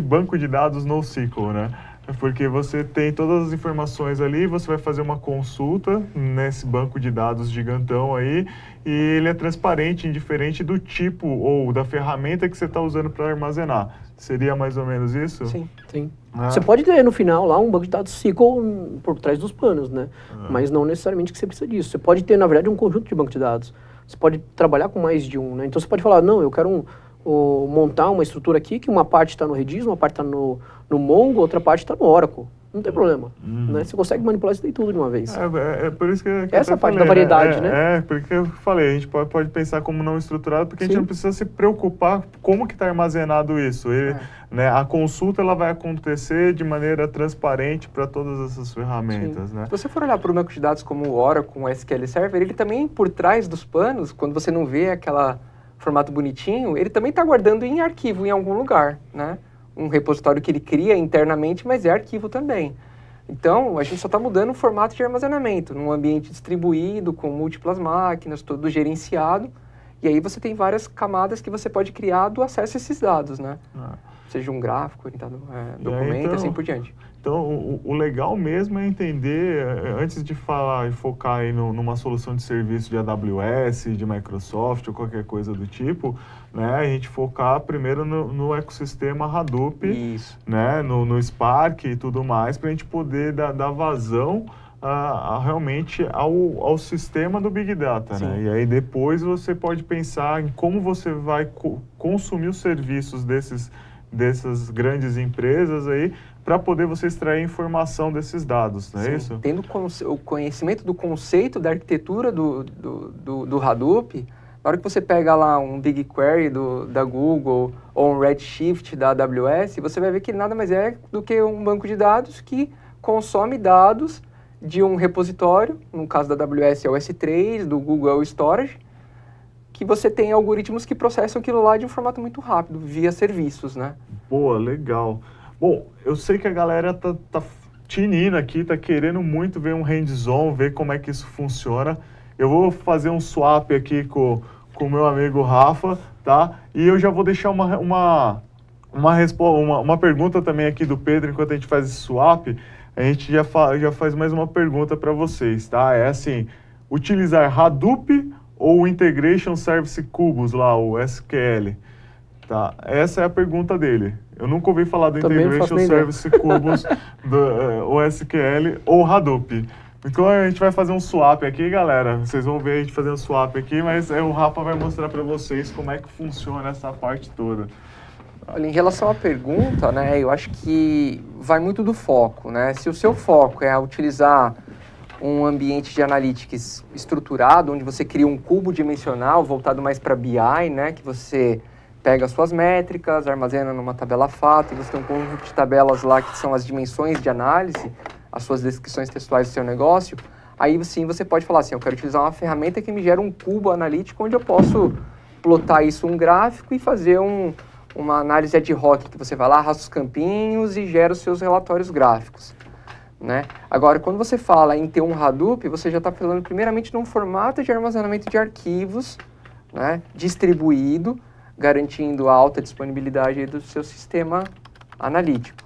banco de dados NoSQL, né? Porque você tem todas as informações ali, você vai fazer uma consulta nesse banco de dados gigantão aí, e ele é transparente, indiferente do tipo ou da ferramenta que você está usando para armazenar. Seria mais ou menos isso? Sim. Sim. Ah. Você pode ter no final lá um banco de dados SQL por trás dos panos, né? Mas não necessariamente que você precisa disso. Você pode ter, na verdade, um conjunto de banco de dados. Você pode trabalhar com mais de um, né? Então você pode falar, não, eu quero montar uma estrutura aqui que uma parte está no Redis, uma parte está no Mongo, outra parte está no Oracle. Não tem problema, né? Você consegue manipular isso daí tudo de uma vez. É por isso que essa eu parte falei, da variedade, né? Porque eu falei, a gente pode pensar como não estruturado, porque a gente Sim. não precisa se preocupar como que está armazenado isso. Né, a consulta ela vai acontecer de maneira transparente para todas essas ferramentas, né? Se você for olhar para o banco de dados como o Oracle, o SQL Server, ele também, por trás dos panos, quando você não vê aquele formato bonitinho, ele também está guardando em arquivo em algum lugar, né? Um repositório que ele cria internamente, mas é arquivo também. Então, a gente só está mudando o formato de armazenamento, num ambiente distribuído, com múltiplas máquinas, todo gerenciado, e aí você tem várias camadas que você pode criar do acesso a esses dados, né? Seja um gráfico, orientado, documento, assim por diante. Então, o legal mesmo é entender, antes de falar e focar aí numa solução de serviço de AWS, de Microsoft ou qualquer coisa do tipo, né, a gente focar primeiro no ecossistema Hadoop, Isso. né, no Spark e tudo mais, para a gente poder dar vazão realmente ao sistema do Big Data, né? E aí depois você pode pensar em como você vai consumir os serviços dessas grandes empresas aí, para poder você extrair informação desses dados, não é isso? Tendo o conhecimento do conceito da arquitetura do Hadoop, na hora que você pega lá um BigQuery da Google ou um Redshift da AWS, você vai ver que nada mais é do que um banco de dados que consome dados de um repositório, no caso da AWS é o S3, do Google é o Storage, que você tem algoritmos que processam aquilo lá de um formato muito rápido, via serviços, né? Boa, legal. Bom, eu sei que a galera tá tinindo aqui, tá querendo muito ver um hands-on, ver como é que isso funciona. Eu vou fazer um swap aqui com o meu amigo Rafa, tá? E eu já vou deixar uma pergunta também aqui do Pedro, enquanto a gente faz esse swap, a gente já faz mais uma pergunta para vocês, tá? É assim, utilizar Hadoop ou Integration Service Kubus lá, o SQL? Tá, essa é a pergunta dele. Eu nunca ouvi falar do Também Integration Service Kubus, o SQL ou Hadoop. Então a gente vai fazer um swap aqui, galera. Vocês vão ver a gente fazendo um swap aqui, mas o Rafa vai mostrar para vocês como é que funciona essa parte toda. Olha, em relação à pergunta, né, eu acho que vai muito do foco, né? Se o seu foco é utilizar um ambiente de analytics estruturado, onde você cria um cubo dimensional voltado mais para BI, né, que você pega as suas métricas, armazena numa tabela fato, e você tem um conjunto de tabelas lá que são as dimensões de análise, as suas descrições textuais do seu negócio, aí sim você pode falar assim, eu quero utilizar uma ferramenta que me gera um cubo analítico onde eu posso plotar isso um gráfico e fazer uma análise ad hoc, que você vai lá, arrasta os campinhos e gera os seus relatórios gráficos, né? Agora, quando você fala em ter um Hadoop, você já está falando primeiramente num formato de armazenamento de arquivos, né, distribuído, garantindo a alta disponibilidade do seu sistema analítico.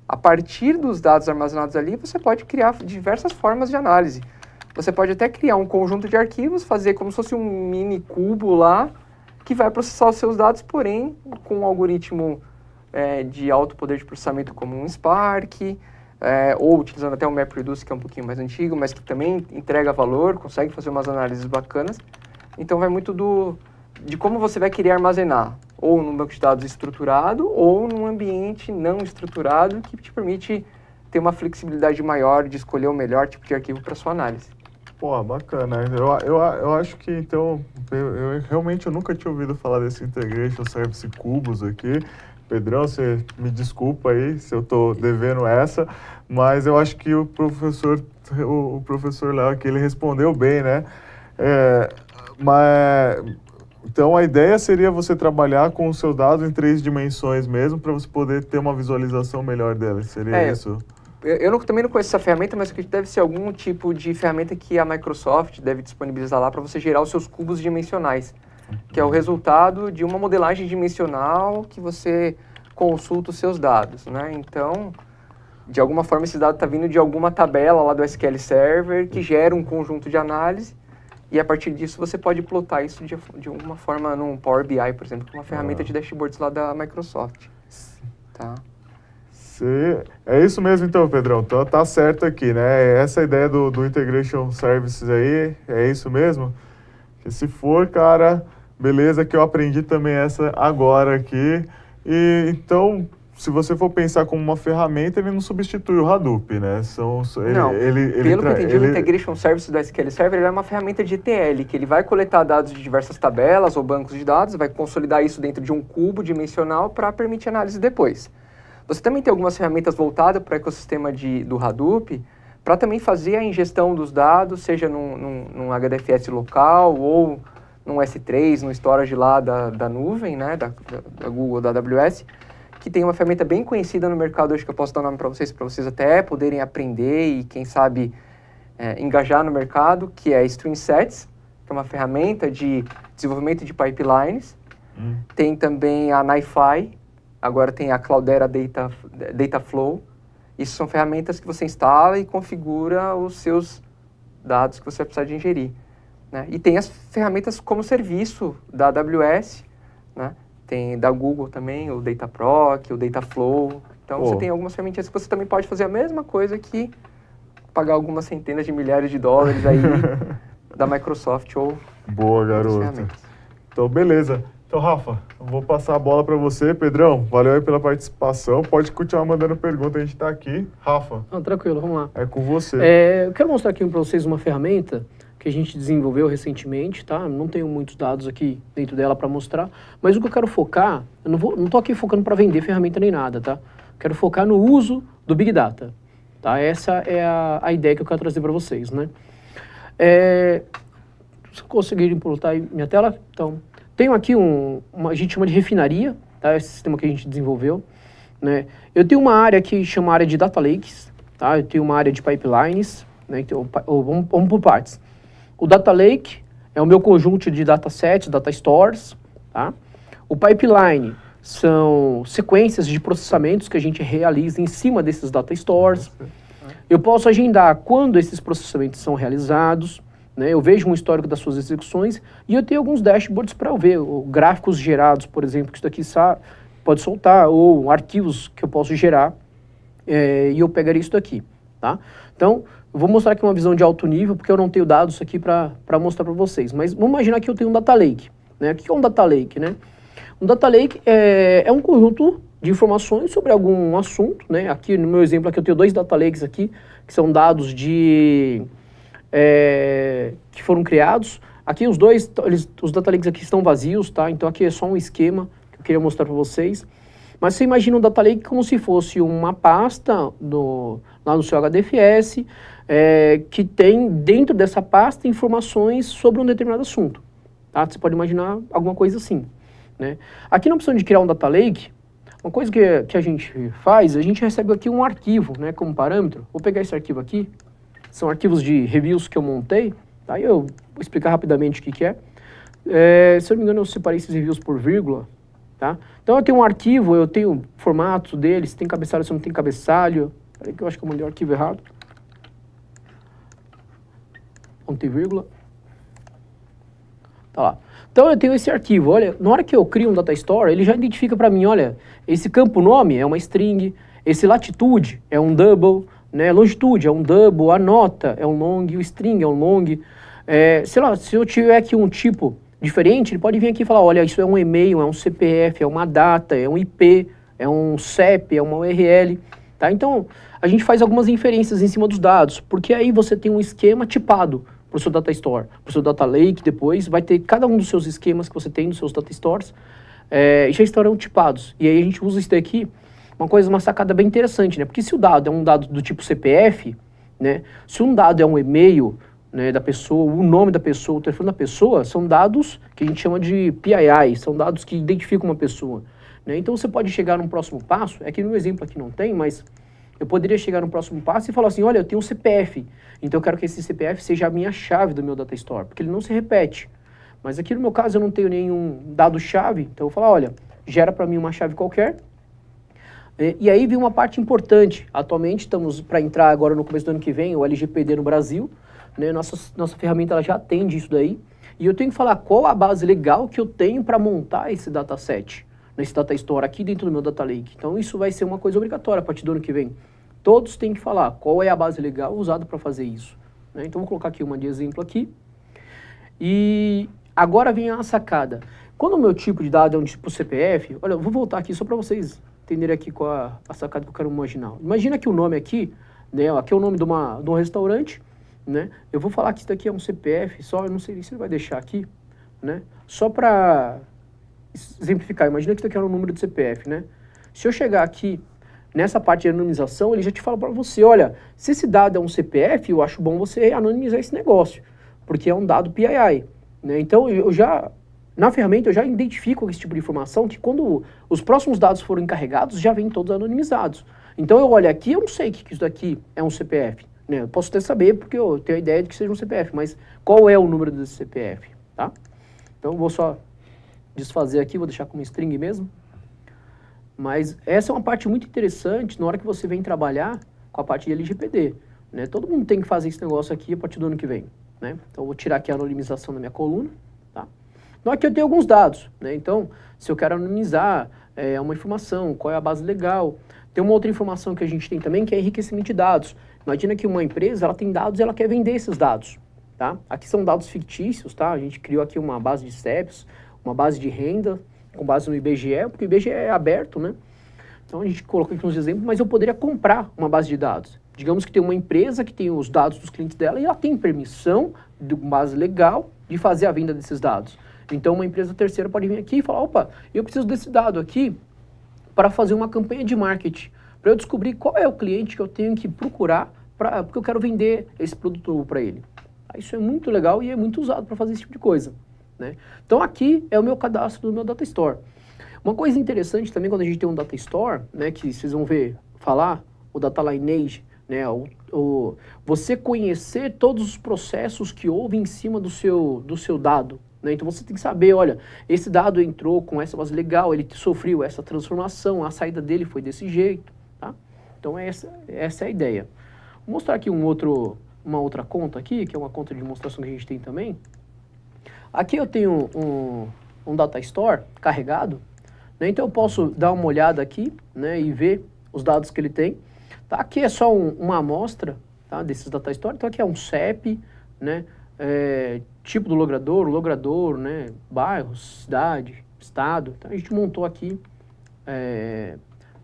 A partir dos dados armazenados ali, você pode criar diversas formas de análise. Você pode até criar um conjunto de arquivos, fazer como se fosse um mini cubo lá, que vai processar os seus dados, porém, com um algoritmo de alto poder de processamento como um Spark, ou utilizando até o MapReduce, que é um pouquinho mais antigo, mas que também entrega valor, consegue fazer umas análises bacanas. Então, vai muito de como você vai querer armazenar, ou num banco de dados estruturado, ou num ambiente não estruturado, que te permite ter uma flexibilidade maior de escolher o melhor tipo de arquivo para sua análise. Pô, bacana. Eu acho que, então, realmente eu nunca tinha ouvido falar desse Integration Service Kubus aqui. Pedrão, você me desculpa aí se eu tô devendo essa, mas eu acho que o professor Léo aqui, ele respondeu bem, né? Mas Então, a ideia seria você trabalhar com os seus dados em 3 dimensões mesmo, para você poder ter uma visualização melhor deles. Seria isso? Também não conheço essa ferramenta, mas acredito que deve ser algum tipo de ferramenta que a Microsoft deve disponibilizar lá para você gerar os seus cubos dimensionais, que é o resultado de uma modelagem dimensional que você consulta os seus dados, né? Então, de alguma forma, esse dado está vindo de alguma tabela lá do SQL Server que gera um conjunto de análise e, a partir disso, você pode plotar isso de alguma forma num Power BI, por exemplo, que é uma ferramenta de dashboards lá da Microsoft. Tá? É isso mesmo então, Pedrão. Então tá certo aqui, né? Essa ideia do Integration Services aí, é isso mesmo? Que se for, cara, beleza, que eu aprendi também essa agora aqui. E então, se você for pensar como uma ferramenta, ele não substitui o Hadoop, né? Pelo que eu entendi, o Integration Service do SQL Server ele é uma ferramenta de ETL, que ele vai coletar dados de diversas tabelas ou bancos de dados, vai consolidar isso dentro de um cubo dimensional para permitir análise depois. Você também tem algumas ferramentas voltadas para o ecossistema do Hadoop, para também fazer a ingestão dos dados, seja num HDFS local ou num S3, no storage lá da nuvem, né, da Google, da AWS, que tem uma ferramenta bem conhecida no mercado hoje, que eu posso dar o nome para vocês até poderem aprender e, quem sabe, engajar no mercado, que é a StreamSets, que é uma ferramenta de desenvolvimento de pipelines. Tem também a NiFi, agora tem a Cloudera Dataflow. Isso são ferramentas que você instala e configura os seus dados que você vai precisar de ingerir, né? E tem as ferramentas como serviço da AWS, né? Tem da Google também, o Dataproc, o Dataflow. Então, você tem algumas ferramentas que você também pode fazer a mesma coisa que pagar algumas centenas de milhares de dólares aí da Microsoft ou... Boa, garoto. Então, beleza. Então, Rafa, eu vou passar a bola para você. Pedrão, valeu aí pela participação. Pode continuar mandando pergunta, a gente está aqui. Rafa. Tranquilo, vamos lá. É com você. Eu quero mostrar aqui para vocês uma ferramenta que a gente desenvolveu recentemente, tá? Não tenho muitos dados aqui dentro dela para mostrar, mas o que eu quero focar, eu não tô aqui focando para vender ferramenta nem nada, tá? Quero focar no uso do Big Data, tá? Essa é a ideia que eu quero trazer para vocês, né? Se conseguirem implantar aí minha tela, então... Tenho aqui a gente chama de refinaria, tá? Esse sistema que a gente desenvolveu, né? Eu tenho uma área que chama área de Data Lakes, tá? Eu tenho uma área de pipelines, né? Então, vamos por partes. O Data Lake é o meu conjunto de datasets, data stores, tá? O pipeline são sequências de processamentos que a gente realiza em cima desses data stores. Eu posso agendar quando esses processamentos são realizados, né? Eu vejo um histórico das suas execuções e eu tenho alguns dashboards para eu ver, gráficos gerados, por exemplo, que isso daqui pode soltar, ou arquivos que eu posso gerar, e eu pegaria isso daqui, tá? Então, eu vou mostrar aqui uma visão de alto nível, porque eu não tenho dados aqui para mostrar para vocês, mas vamos imaginar que eu tenho um Data Lake, né? O que é um Data Lake, né? Um Data Lake é um conjunto de informações sobre algum assunto, né? Aqui no meu exemplo, aqui eu tenho 2 Data Lakes aqui, que são dados que foram criados. Aqui os Data Lakes aqui estão vazios, tá? Então aqui é só um esquema que eu queria mostrar para vocês. Mas você imagina um Data Lake como se fosse uma pasta lá no seu HDFS, que tem dentro dessa pasta informações sobre um determinado assunto, tá? Você pode imaginar alguma coisa assim, né? Aqui na opção de criar um Data Lake, uma coisa que a gente faz, a gente recebe aqui um arquivo, né, como parâmetro. Vou pegar esse arquivo aqui. São arquivos de reviews que eu montei, tá? Eu vou explicar rapidamente o que é. Se eu não me engano, eu separei esses reviews por vírgula, tá? Então eu tenho um arquivo, eu tenho formato dele, se tem cabeçalho, se não tem cabeçalho. Peraí que eu acho que eu mandei o arquivo errado. Não tem vírgula. Tá lá. Então eu tenho esse arquivo, olha, na hora que eu crio um data store, ele já identifica para mim, olha, esse campo nome é uma string, esse latitude é um double, né, longitude é um double, a nota é um long, o string é um long. Sei lá, se eu tiver aqui um tipo diferente, ele pode vir aqui e falar, olha, isso é um e-mail, é um CPF, é uma data, é um IP, é um CEP, é uma URL, tá? Então, a gente faz algumas inferências em cima dos dados, porque aí você tem um esquema tipado para o seu data store, para o seu data lake, depois vai ter cada um dos seus esquemas que você tem nos seus data stores, já estarão tipados. E aí a gente usa isso daqui, uma sacada bem interessante, né? Porque se o dado é um dado do tipo CPF, né? Se um dado é um e-mail, né, da pessoa, o nome da pessoa, o telefone da pessoa, são dados que a gente chama de PII, são dados que identificam uma pessoa. Né? Então você pode chegar num próximo passo, é que no exemplo aqui não tem, mas eu poderia chegar num próximo passo e falar assim, olha, eu tenho um CPF, então eu quero que esse CPF seja a minha chave do meu data store, porque ele não se repete. Mas aqui no meu caso eu não tenho nenhum dado-chave, então eu vou falar, olha, gera para mim uma chave qualquer. E aí vem uma parte importante. Atualmente estamos para entrar agora no começo do ano que vem, o LGPD no Brasil, né? Nossa ferramenta ela já atende isso daí. E eu tenho que falar qual a base legal que eu tenho para montar esse dataset, nesse data store aqui dentro do meu data lake. Então isso vai ser uma coisa obrigatória a partir do ano que vem. Todos têm que falar qual é a base legal usada para fazer isso. Né? Então vou colocar aqui uma de exemplo aqui. E agora vem a sacada. Quando o meu tipo de dado é um tipo CPF, olha, eu vou voltar aqui só para vocês entenderem aqui qual a sacada que eu quero imaginar. Imagina que o nome aqui, né, aqui é o nome de um restaurante, né? Eu vou falar que isso daqui é um CPF, só, eu não sei se ele vai deixar aqui, né? Só para exemplificar, imagina que isso daqui é um número de CPF, né? Se eu chegar aqui nessa parte de anonimização, ele já te fala para você, olha, se esse dado é um CPF, eu acho bom você anonimizar esse negócio, porque é um dado PII, né? Então eu já na ferramenta eu já identifico esse tipo de informação que quando os próximos dados forem encarregados, já vêm todos anonimizados. Então eu olho aqui, eu não sei que isso daqui é um CPF. Né? Eu posso até saber porque eu tenho a ideia de que seja um CPF, mas qual é o número desse CPF? Tá? Então eu vou só desfazer aqui, vou deixar como string mesmo. Mas essa é uma parte muito interessante na hora que você vem trabalhar com a parte de LGPD. Né? Todo mundo tem que fazer esse negócio aqui a partir do ano que vem. Né? Então eu vou tirar aqui a anonimização da minha coluna. Tá? Então aqui eu tenho alguns dados, né? Então se eu quero anonimizar uma informação, qual é a base legal, tem uma outra informação que a gente tem também que é enriquecimento de dados. Imagina que uma empresa ela tem dados e ela quer vender esses dados, tá? Aqui são dados fictícios, tá? A gente criou aqui uma base de CEPs, uma base de renda com base no IBGE, porque o IBGE é aberto, né? Então a gente colocou aqui uns exemplos, mas eu poderia comprar uma base de dados. Digamos que tem uma empresa que tem os dados dos clientes dela e ela tem permissão de base legal de fazer a venda desses dados. Então uma empresa terceira pode vir aqui e falar, opa, eu preciso desse dado aqui para fazer uma campanha de marketing, para eu descobrir qual é o cliente que eu tenho que procurar, porque eu quero vender esse produto para ele. Isso é muito legal e é muito usado para fazer esse tipo de coisa. Né? Então aqui é o meu cadastro do meu data store. Uma coisa interessante também quando a gente tem um data store, né, que vocês vão ver falar, o data lineage, né, você conhecer todos os processos que houve em cima do seu dado. Né? Então você tem que saber, olha, esse dado entrou com essa base legal, ele sofreu essa transformação, a saída dele foi desse jeito. Tá? Então essa é a ideia. Vou mostrar aqui uma outra conta aqui, que é uma conta de demonstração que a gente tem também. Aqui eu tenho um data store carregado, né? Então eu posso dar uma olhada aqui, né, e ver os dados que ele tem. Tá? Aqui é só uma amostra, tá, desses data store. Então aqui é um CEP, né, tipo do logrador, né, bairro, cidade, estado. Então a gente montou aqui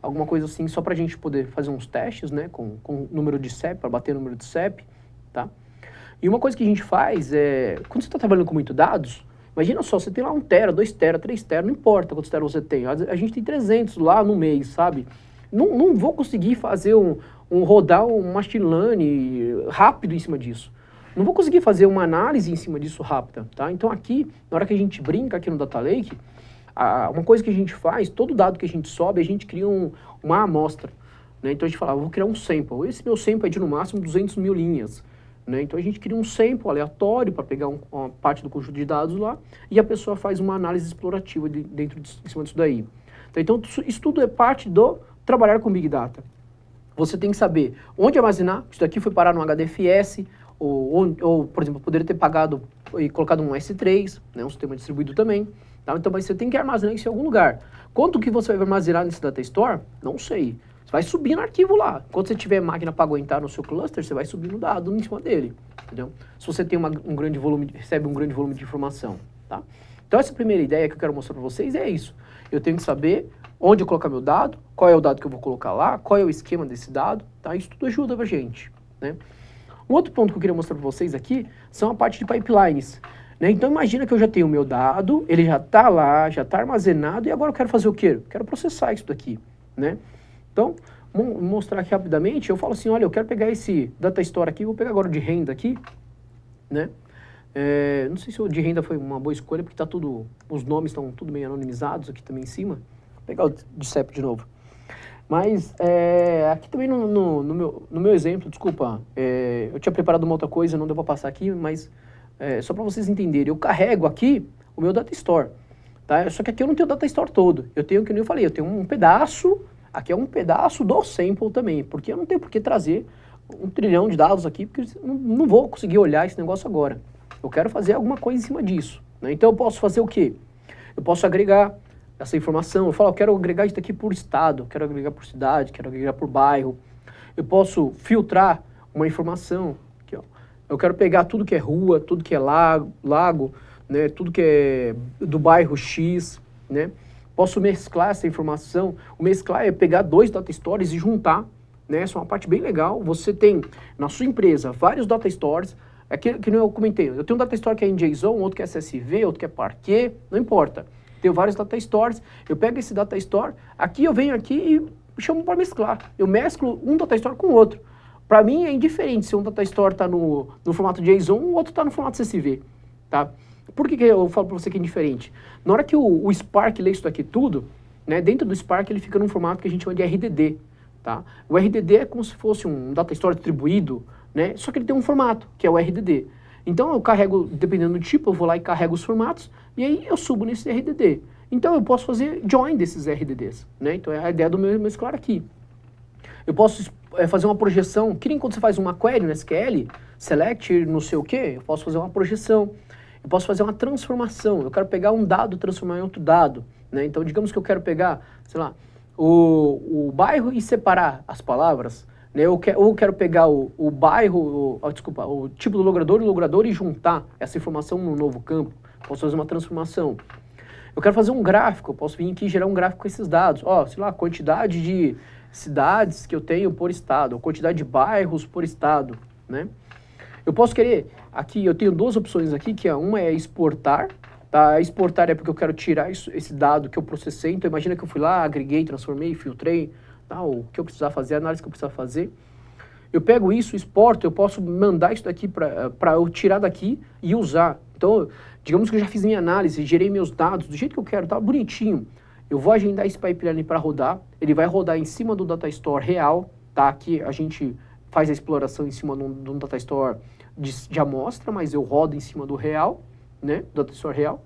alguma coisa assim só para a gente poder fazer uns testes, né, com número de CEP, para bater o número de CEP, tá? E uma coisa que a gente faz quando você está trabalhando com muito dados, imagina só, você tem lá 1 tera, 2 tera, 3 tera, não importa quantos tera você tem, a gente tem 300 lá no mês, sabe? Não vou conseguir fazer rodar um machine learning rápido em cima disso. Não vou conseguir fazer uma análise em cima disso rápida, tá? Então aqui, na hora que a gente brinca aqui no Data Lake, uma coisa que a gente faz, todo dado que a gente sobe, a gente cria uma amostra. Né? Então a gente fala, vou criar um sample. Esse meu sample é de no máximo 200 mil linhas. Né? Então a gente cria um sample aleatório para pegar uma parte do conjunto de dados lá e a pessoa faz uma análise explorativa em cima disso daí. Então isso tudo é parte do trabalhar com Big Data. Você tem que saber onde armazenar, isso daqui foi parar no HDFS, ou por exemplo, poderia ter pagado e colocado um S3, né, um sistema distribuído também. Tá? Então mas você tem que armazenar isso em algum lugar. Quanto que você vai armazenar nesse data store? Não sei. Você vai subir no arquivo lá. Quando você tiver máquina para aguentar no seu cluster, você vai subir no dado em cima dele. Entendeu? Se você tem um grande volume, recebe um grande volume de informação. Tá? Então essa primeira ideia que eu quero mostrar para vocês é isso. Eu tenho que saber onde eu colocar meu dado, qual é o dado que eu vou colocar lá, qual é o esquema desse dado. Tá? Isso tudo ajuda pra gente. Né? Um outro ponto que eu queria mostrar para vocês aqui são a parte de pipelines. Né? Então imagina que eu já tenho o meu dado, ele já está lá, já está armazenado, e agora eu quero fazer o quê? Eu quero processar isso daqui. Né? Então, vou mostrar aqui rapidamente, eu falo assim, olha, eu quero pegar esse data store aqui, vou pegar agora de renda aqui, né? Não sei se o de renda foi uma boa escolha, porque tá tudo, os nomes estão tudo meio anonimizados aqui também em cima. Vou pegar o de CEP de novo. Mas aqui também no meu exemplo, desculpa, eu tinha preparado uma outra coisa, não deu para passar aqui, mas só para vocês entenderem, eu carrego aqui o meu data store, tá? Só que aqui eu não tenho o data store todo, eu tenho, que nem eu falei, eu tenho um pedaço, aqui é um pedaço do sample também, porque eu não tenho por que trazer 1 trilhão de dados aqui, porque eu não vou conseguir olhar esse negócio agora. Eu quero fazer alguma coisa em cima disso, né? Então eu posso fazer o quê? Eu posso agregar essa informação, eu falo, eu quero agregar isso aqui por estado, quero agregar por cidade, quero agregar por bairro. Eu posso filtrar uma informação, aqui, ó. Eu quero pegar tudo que é rua, tudo que é lago, né, tudo que é do bairro X, né? Posso mesclar essa informação. O mesclar é pegar 2 data stores e juntar, né? Essa é uma parte bem legal. Você tem na sua empresa vários data stores. Que eu comentei, eu tenho um data store que é em JSON, outro que é CSV, outro que é Parquet, não importa. Tenho vários data stores, eu pego esse data store, aqui eu venho aqui e chamo para mesclar. Eu mesclo um data store com o outro. Para mim é indiferente se um data store está no formato JSON, o outro está no formato CSV, tá? Por que eu falo para você que é indiferente? Na hora que o Spark lê isso daqui tudo, né, dentro do Spark ele fica num formato que a gente chama de RDD, tá? O RDD é como se fosse um data store distribuído, né? Só que ele tem um formato, que é o RDD. Então eu carrego, dependendo do tipo, eu vou lá e carrego os formatos, e aí eu subo nesse RDD. Então eu posso fazer join desses RDDs, né? Então é a ideia do meu mesclar aqui. Eu posso fazer uma projeção, que nem quando você faz uma query no SQL, select não sei o quê, eu posso fazer uma projeção. Eu posso fazer uma transformação, eu quero pegar um dado e transformar em outro dado, né? Então digamos que eu quero pegar, sei lá, o bairro e separar as palavras, né? Ou quero pegar o bairro, o tipo do logrador e juntar essa informação num novo campo. Posso fazer uma transformação. Eu quero fazer um gráfico, eu posso vir aqui e gerar um gráfico com esses dados. Ó, sei lá, a quantidade de cidades que eu tenho por estado, a quantidade de bairros por estado, né? Eu posso querer, aqui eu tenho 2 opções aqui, que uma é exportar, tá? Exportar é porque eu quero tirar esse dado que eu processei, então imagina que eu fui lá, agreguei, transformei, filtrei, tá? O que eu precisar fazer, a análise que eu precisar fazer. Eu pego isso, exporto, eu posso mandar isso daqui para eu tirar daqui e usar. Então, digamos que eu já fiz minha análise, gerei meus dados do jeito que eu quero, tá bonitinho. Eu vou agendar esse pipeline para rodar, ele vai rodar em cima do data store real, tá? Aqui a gente faz a exploração em cima de um data store de amostra, mas eu rodo em cima do real, né? Do data store real.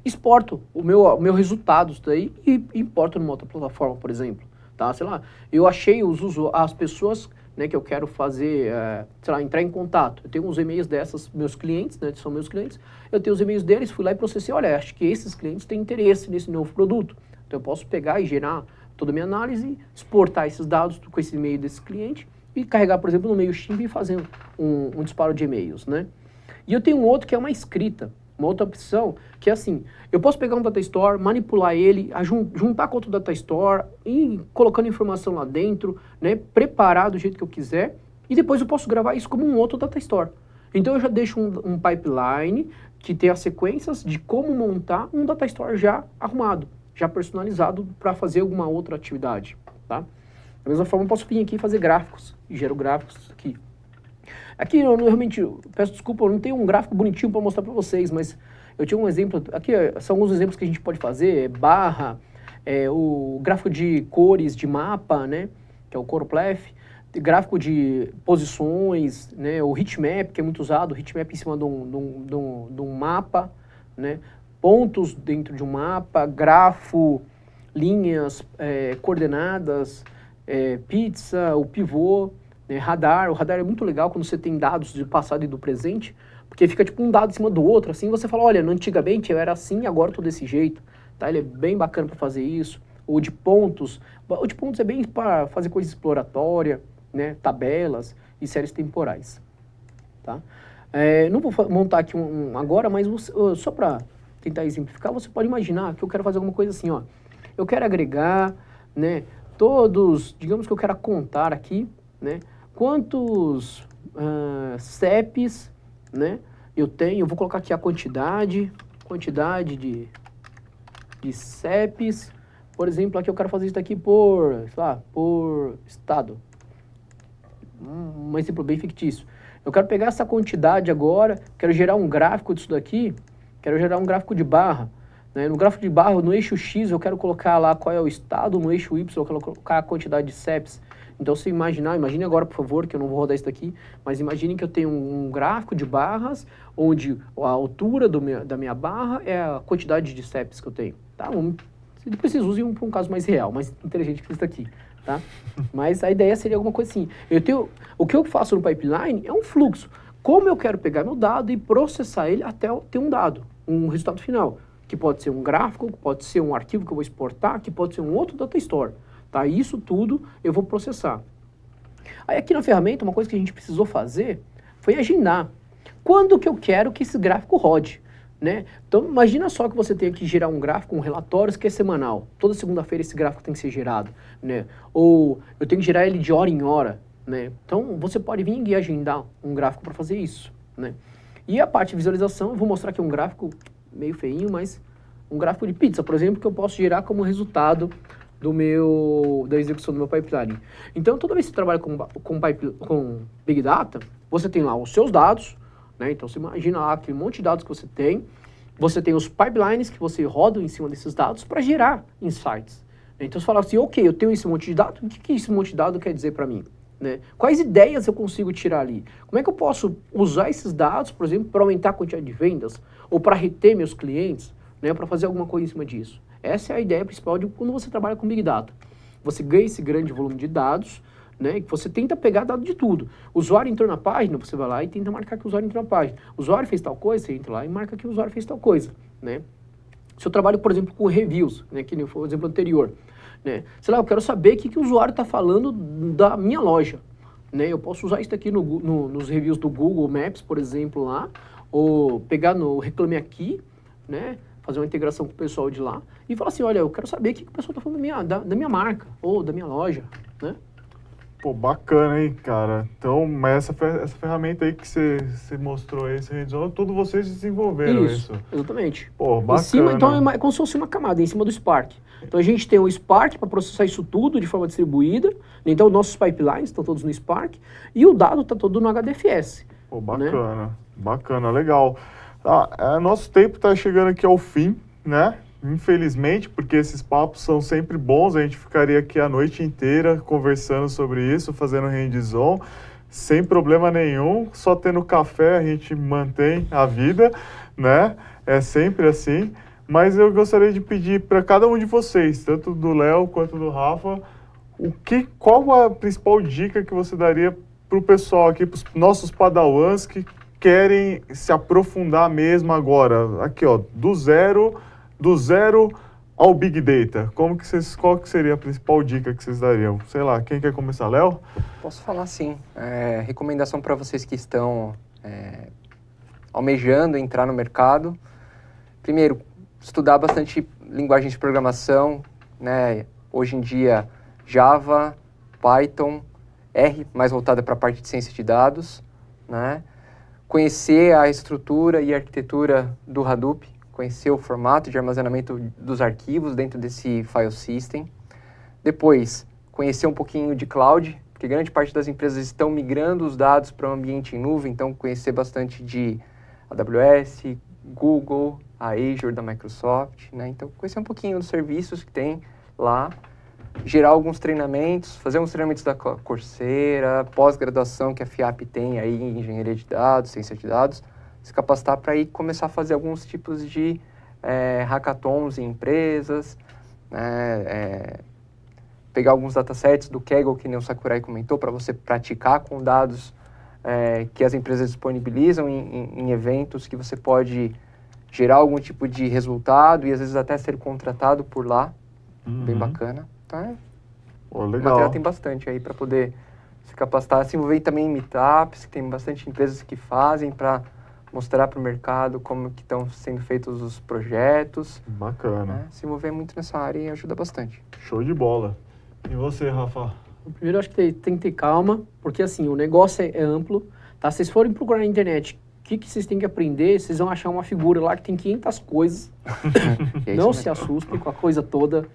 Exporto o meu resultado daí e importo numa outra plataforma, por exemplo. Tá? Sei lá, eu achei as pessoas, né, que eu quero fazer, sei lá, entrar em contato. Eu tenho uns e-mails dessas, meus clientes, né, são meus clientes, eu tenho os e-mails deles, fui lá e processei, olha, acho que esses clientes têm interesse nesse novo produto. Então eu posso pegar e gerar toda a minha análise, exportar esses dados com esse e-mail desse cliente e carregar, por exemplo, no MailChimp e fazer um disparo de e-mails, né? E eu tenho um outro que é uma escrita, uma outra opção, que é assim, eu posso pegar um data store, manipular ele, juntar com outro data store, e colocando informação lá dentro, né, preparar do jeito que eu quiser, e depois eu posso gravar isso como um outro data store. Então eu já deixo um pipeline que tem as sequências de como montar um data store já arrumado, já personalizado para fazer alguma outra atividade, tá? Da mesma forma eu posso vir aqui e fazer gráficos, e gero gráficos aqui. Aqui eu realmente, peço desculpa, eu não tenho um gráfico bonitinho para mostrar para vocês, mas eu tinha um exemplo, aqui são alguns exemplos que a gente pode fazer, barra, o gráfico de cores de mapa, né, que é o Choropleth, gráfico de posições, né, o heatmap, que é muito usado, o heatmap em cima de um mapa, né, pontos dentro de um mapa, grafo, linhas, coordenadas, pizza, o pivô, radar. O radar é muito legal quando você tem dados do passado e do presente, porque fica tipo um dado em cima do outro, assim você fala, olha, antigamente eu era assim, agora eu tô desse jeito, tá? Ele é bem bacana para fazer isso. O de pontos é bem para fazer coisa exploratória, né? Tabelas e séries temporais, tá? Não vou montar aqui agora, mas só para tentar exemplificar, você pode imaginar que eu quero fazer alguma coisa assim, ó. Eu quero agregar, né, digamos que eu quero contar aqui, né, quantos CEPs, né, eu tenho. Eu vou colocar aqui a quantidade de CEPs. Por exemplo, aqui eu quero fazer isso aqui por, sei lá, por estado. Um exemplo bem fictício. Eu quero pegar essa quantidade agora, quero gerar um gráfico disso daqui, quero gerar um gráfico de barra. Né? No gráfico de barra, no eixo X, eu quero colocar lá qual é o estado, no eixo Y, eu quero colocar a quantidade de CEPs. Então, se imagine agora, por favor, que eu não vou rodar isso daqui, mas imagine que eu tenho um gráfico de barras, onde a altura da minha barra é a quantidade de CEPs que eu tenho. Tá? Depois vocês usem para um caso mais real, mais inteligente que isso daqui. Tá? Mas a ideia seria alguma coisa assim. O que eu faço no pipeline é um fluxo. Como eu quero pegar meu dado e processar ele até eu ter um dado, um resultado final, que pode ser um gráfico, que pode ser um arquivo que eu vou exportar, que pode ser um outro data store. Tá? Isso tudo eu vou processar. Aí aqui na ferramenta, uma coisa que a gente precisou fazer foi agendar. Quando que eu quero que esse gráfico rode? Né? Então imagina só que você tem que gerar um gráfico, um relatório que é semanal. Toda segunda-feira esse gráfico tem que ser gerado. Né? Ou eu tenho que gerar ele de hora em hora. Né? Então você pode vir e agendar um gráfico para fazer isso. Né? E a parte de visualização, eu vou mostrar aqui um gráfico meio feinho, mas um gráfico de pizza, por exemplo, que eu posso gerar como resultado da execução do meu pipeline. Então, toda vez que você trabalha com Big Data, você tem lá os seus dados, né? Então, você imagina lá aquele monte de dados que você tem os pipelines que você roda em cima desses dados para gerar insights. Então, você fala assim, ok, eu tenho esse monte de dados, o que esse monte de dados quer dizer para mim? Né? Quais ideias eu consigo tirar ali? Como é que eu posso usar esses dados, por exemplo, para aumentar a quantidade de vendas? Ou para reter meus clientes? Né? Para fazer alguma coisa em cima disso? Essa é a ideia principal de quando você trabalha com Big Data. Você ganha esse grande volume de dados, né, e você tenta pegar dado de tudo. O usuário entrou na página, você vai lá e tenta marcar que o usuário entrou na página. O usuário fez tal coisa, você entra lá e marca que o usuário fez tal coisa. Né? Se eu trabalho, por exemplo, com reviews, né, que foi o exemplo anterior, né, sei lá, eu quero saber o que o usuário está falando da minha loja. Né? Eu posso usar isso aqui nos reviews do Google Maps, por exemplo, lá, ou pegar no Reclame Aqui, né, fazer uma integração com o pessoal de lá e falar assim, olha, eu quero saber o que o pessoal está falando da minha marca ou da minha loja, né? Pô, bacana, hein, cara. Então, mas essa ferramenta aí que você mostrou aí, esse Redzone, tudo vocês desenvolveram isso. Exatamente. Pô, bacana. Em cima, então, é como se fosse uma camada em cima do Spark. Então, a gente tem o Spark para processar isso tudo de forma distribuída. Então, nossos pipelines estão todos no Spark e o dado está todo no HDFS. Pô, bacana. Né? Bacana, legal. Nosso tempo está chegando aqui ao fim, né? Infelizmente, porque esses papos são sempre bons, a gente ficaria aqui a noite inteira conversando sobre isso, fazendo hands-on, sem problema nenhum, só tendo café a gente mantém a vida, né? É sempre assim. Mas eu gostaria de pedir para cada um de vocês, tanto do Léo quanto do Rafa, qual a principal dica que você daria para o pessoal aqui, para os nossos padawans que querem se aprofundar mesmo agora, aqui ó, do zero ao Big Data. Qual que seria a principal dica que vocês dariam? Sei lá, quem quer começar, Léo? Posso falar sim. Recomendação para vocês que estão almejando entrar no mercado. Primeiro, estudar bastante linguagem de programação, né? Hoje em dia, Java, Python, R, mais voltada para a parte de ciência de dados, né? Conhecer a estrutura e a arquitetura do Hadoop, conhecer o formato de armazenamento dos arquivos dentro desse file system. Depois, conhecer um pouquinho de cloud, porque grande parte das empresas estão migrando os dados para um ambiente em nuvem, então conhecer bastante de AWS, Google, a Azure da Microsoft, né? Então, conhecer um pouquinho dos serviços que tem lá, gerar alguns treinamentos, fazer uns treinamentos da Coursera, pós-graduação que a FIAP tem aí em engenharia de dados, ciência de dados, se capacitar para aí começar a fazer alguns tipos de hackathons em empresas, pegar alguns datasets do Kaggle, que nem o Sakurai comentou, para você praticar com dados que as empresas disponibilizam em eventos, que você pode gerar algum tipo de resultado e às vezes até ser contratado por lá. Bem bacana. Então, Pô, o legal. material tem bastante aí para poder se capacitar, se envolver também em meetups, que tem bastante empresas que fazem para mostrar para o mercado como que estão sendo feitos os projetos. Bacana. Né? Se envolver muito nessa área e ajuda bastante. Show de bola. E você, Rafa? Primeiro, eu acho que tem que ter calma, porque assim, o negócio é amplo, tá? Se vocês forem procurar na internet o que vocês têm que aprender, vocês vão achar uma figura lá que tem 500 coisas. Não se assustem com a coisa toda,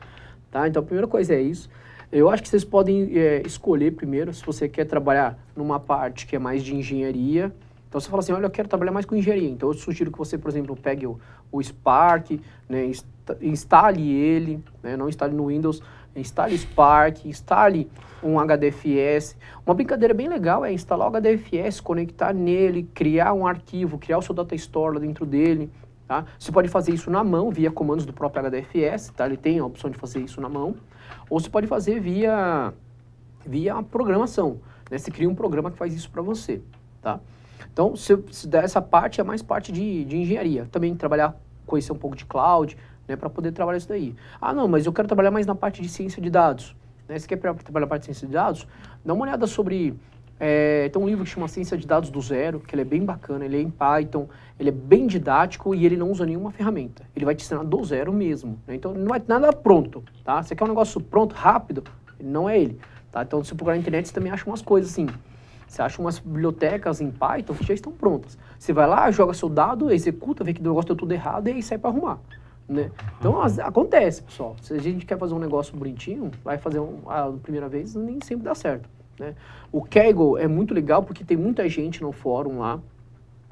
tá? Então, a primeira coisa é isso. Eu acho que vocês podem escolher primeiro, se você quer trabalhar numa parte que é mais de engenharia. Então você fala assim, olha, eu quero trabalhar mais com engenharia. Então eu sugiro que você, por exemplo, pegue o Spark, né, instale ele, né, não instale no Windows, instale Spark, instale um HDFS. Uma brincadeira bem legal é instalar o HDFS, conectar nele, criar um arquivo, criar o seu data store lá dentro dele. Tá? Você pode fazer isso na mão, via comandos do próprio HDFS, tá? Ele tem a opção de fazer isso na mão. Ou você pode fazer via programação, né? Você cria um programa que faz isso para você, tá? Então, se der essa parte, é mais parte de engenharia. Também trabalhar, conhecer um pouco de cloud, né? Para poder trabalhar isso daí. Ah, não, mas eu quero trabalhar mais na parte de ciência de dados. Né? Você quer trabalhar na parte de ciência de dados? Dá uma olhada sobre... tem um livro que chama Ciência de Dados do Zero, que ele é bem bacana, ele é em Python, ele é bem didático e ele não usa nenhuma ferramenta. Ele vai te ensinar do zero mesmo, né? Então não vai ter nada pronto, tá? Você quer um negócio pronto, rápido, não é ele, tá? Então se você procurar na internet, você também acha umas coisas assim. Você acha umas bibliotecas em Python que já estão prontas. Você vai lá, joga seu dado, executa, vê que o negócio deu tudo errado e aí sai para arrumar. Né? Então acontece, pessoal. Se a gente quer fazer um negócio bonitinho, vai fazer a primeira vez, nem sempre dá certo. Né? O Kaggle é muito legal porque tem muita gente no fórum lá,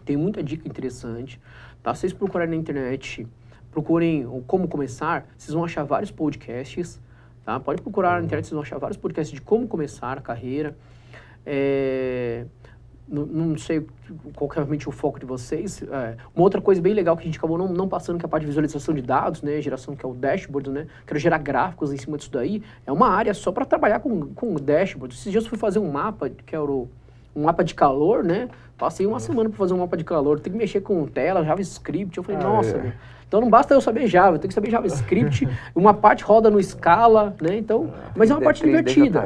tem muita dica interessante. Tá? Se vocês procurarem na internet, procurem como começar, vocês vão achar vários podcasts. Tá? Pode procurar na internet, vocês vão achar vários podcasts de como começar a carreira. Não sei qual que é realmente o foco de vocês. Uma outra coisa bem legal que a gente acabou não passando, que é a parte de visualização de dados, né? Geração, que é o dashboard, né? Quero gerar gráficos em cima disso daí. É uma área só para trabalhar com dashboard. Esses dias eu fui fazer um mapa, que era um mapa de calor, né? Passei uma semana para fazer um mapa de calor. Tem que mexer com tela, JavaScript. Eu falei, nossa, meu. Então não basta eu saber Java, eu tenho que saber JavaScript. Uma parte roda no Scala, né? Então, mas é uma parte divertida.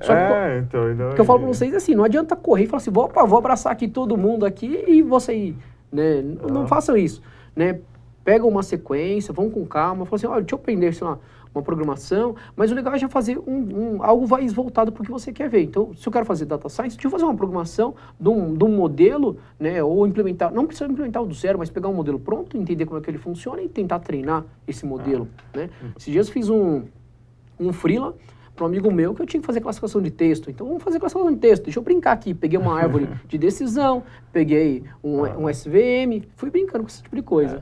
Só que que eu falo para vocês assim, não adianta correr e falar assim, vou abraçar aqui todo mundo aqui e você ir, né? Não façam isso, né? Pegam uma sequência, vão com calma, falam assim, olha, deixa eu aprender, sei lá, uma programação, mas o legal é já fazer algo mais voltado para o que você quer ver. Então, se eu quero fazer data science, deixa eu fazer uma programação de um modelo, né, ou implementar, não precisa implementar o do zero, mas pegar um modelo pronto, entender como é que ele funciona e tentar treinar esse modelo. Né? Esses dias eu fiz um freela para um amigo meu que eu tinha que fazer classificação de texto. Então, vamos fazer classificação de texto. Deixa eu brincar aqui. Peguei uma árvore de decisão, peguei um SVM, fui brincando com esse tipo de coisa.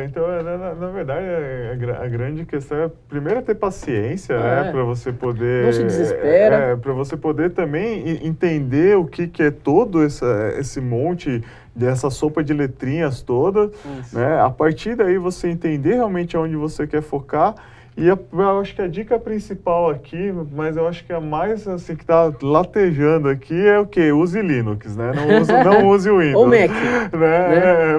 Então, na verdade, a grande questão é, primeiro, ter paciência, né? Para você poder... Não se desespera. Para você poder também entender o que é todo esse monte dessa sopa de letrinhas toda, né? A partir daí, você entender realmente onde você quer focar. E eu acho que a dica principal aqui, mas eu acho que a mais assim que tá latejando aqui é o quê? Use Linux, né? Não use o Windows. Ou Mac. Né?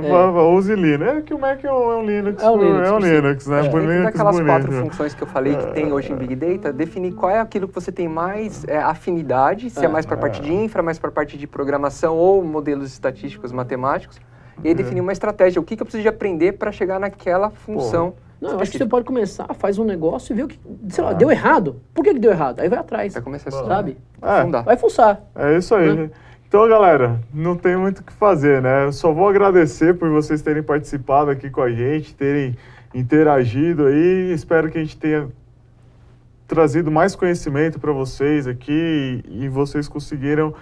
Use Linux. É que o Mac é um Linux. É um Linux, né? Dentro daquelas 4 funções que eu falei que tem hoje em Big Data, definir qual é aquilo que você tem mais afinidade, se é mais para a parte de infra, mais para a parte de programação ou modelos estatísticos, matemáticos. E aí definir uma estratégia. O que eu preciso de aprender para chegar naquela função. Não, eu acho que você pode começar, faz um negócio e ver o que, sei lá, deu errado. Por que deu errado? Aí vai atrás. Vai começar a sabe? Vai fuçar. É isso aí. Né? Então, galera, não tem muito o que fazer, né? Eu só vou agradecer por vocês terem participado aqui com a gente, terem interagido aí. Espero que a gente tenha trazido mais conhecimento para vocês aqui e vocês conseguiram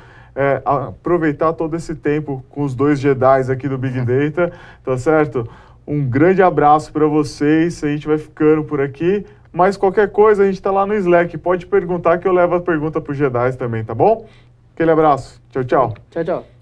aproveitar todo esse tempo com os 2 Jedis aqui do Big Data, tá certo? Um grande abraço para vocês, a gente vai ficando por aqui, mas qualquer coisa a gente tá lá no Slack, pode perguntar que eu levo a pergunta para os Jedis também, tá bom? Aquele abraço, tchau, tchau. Tchau, tchau.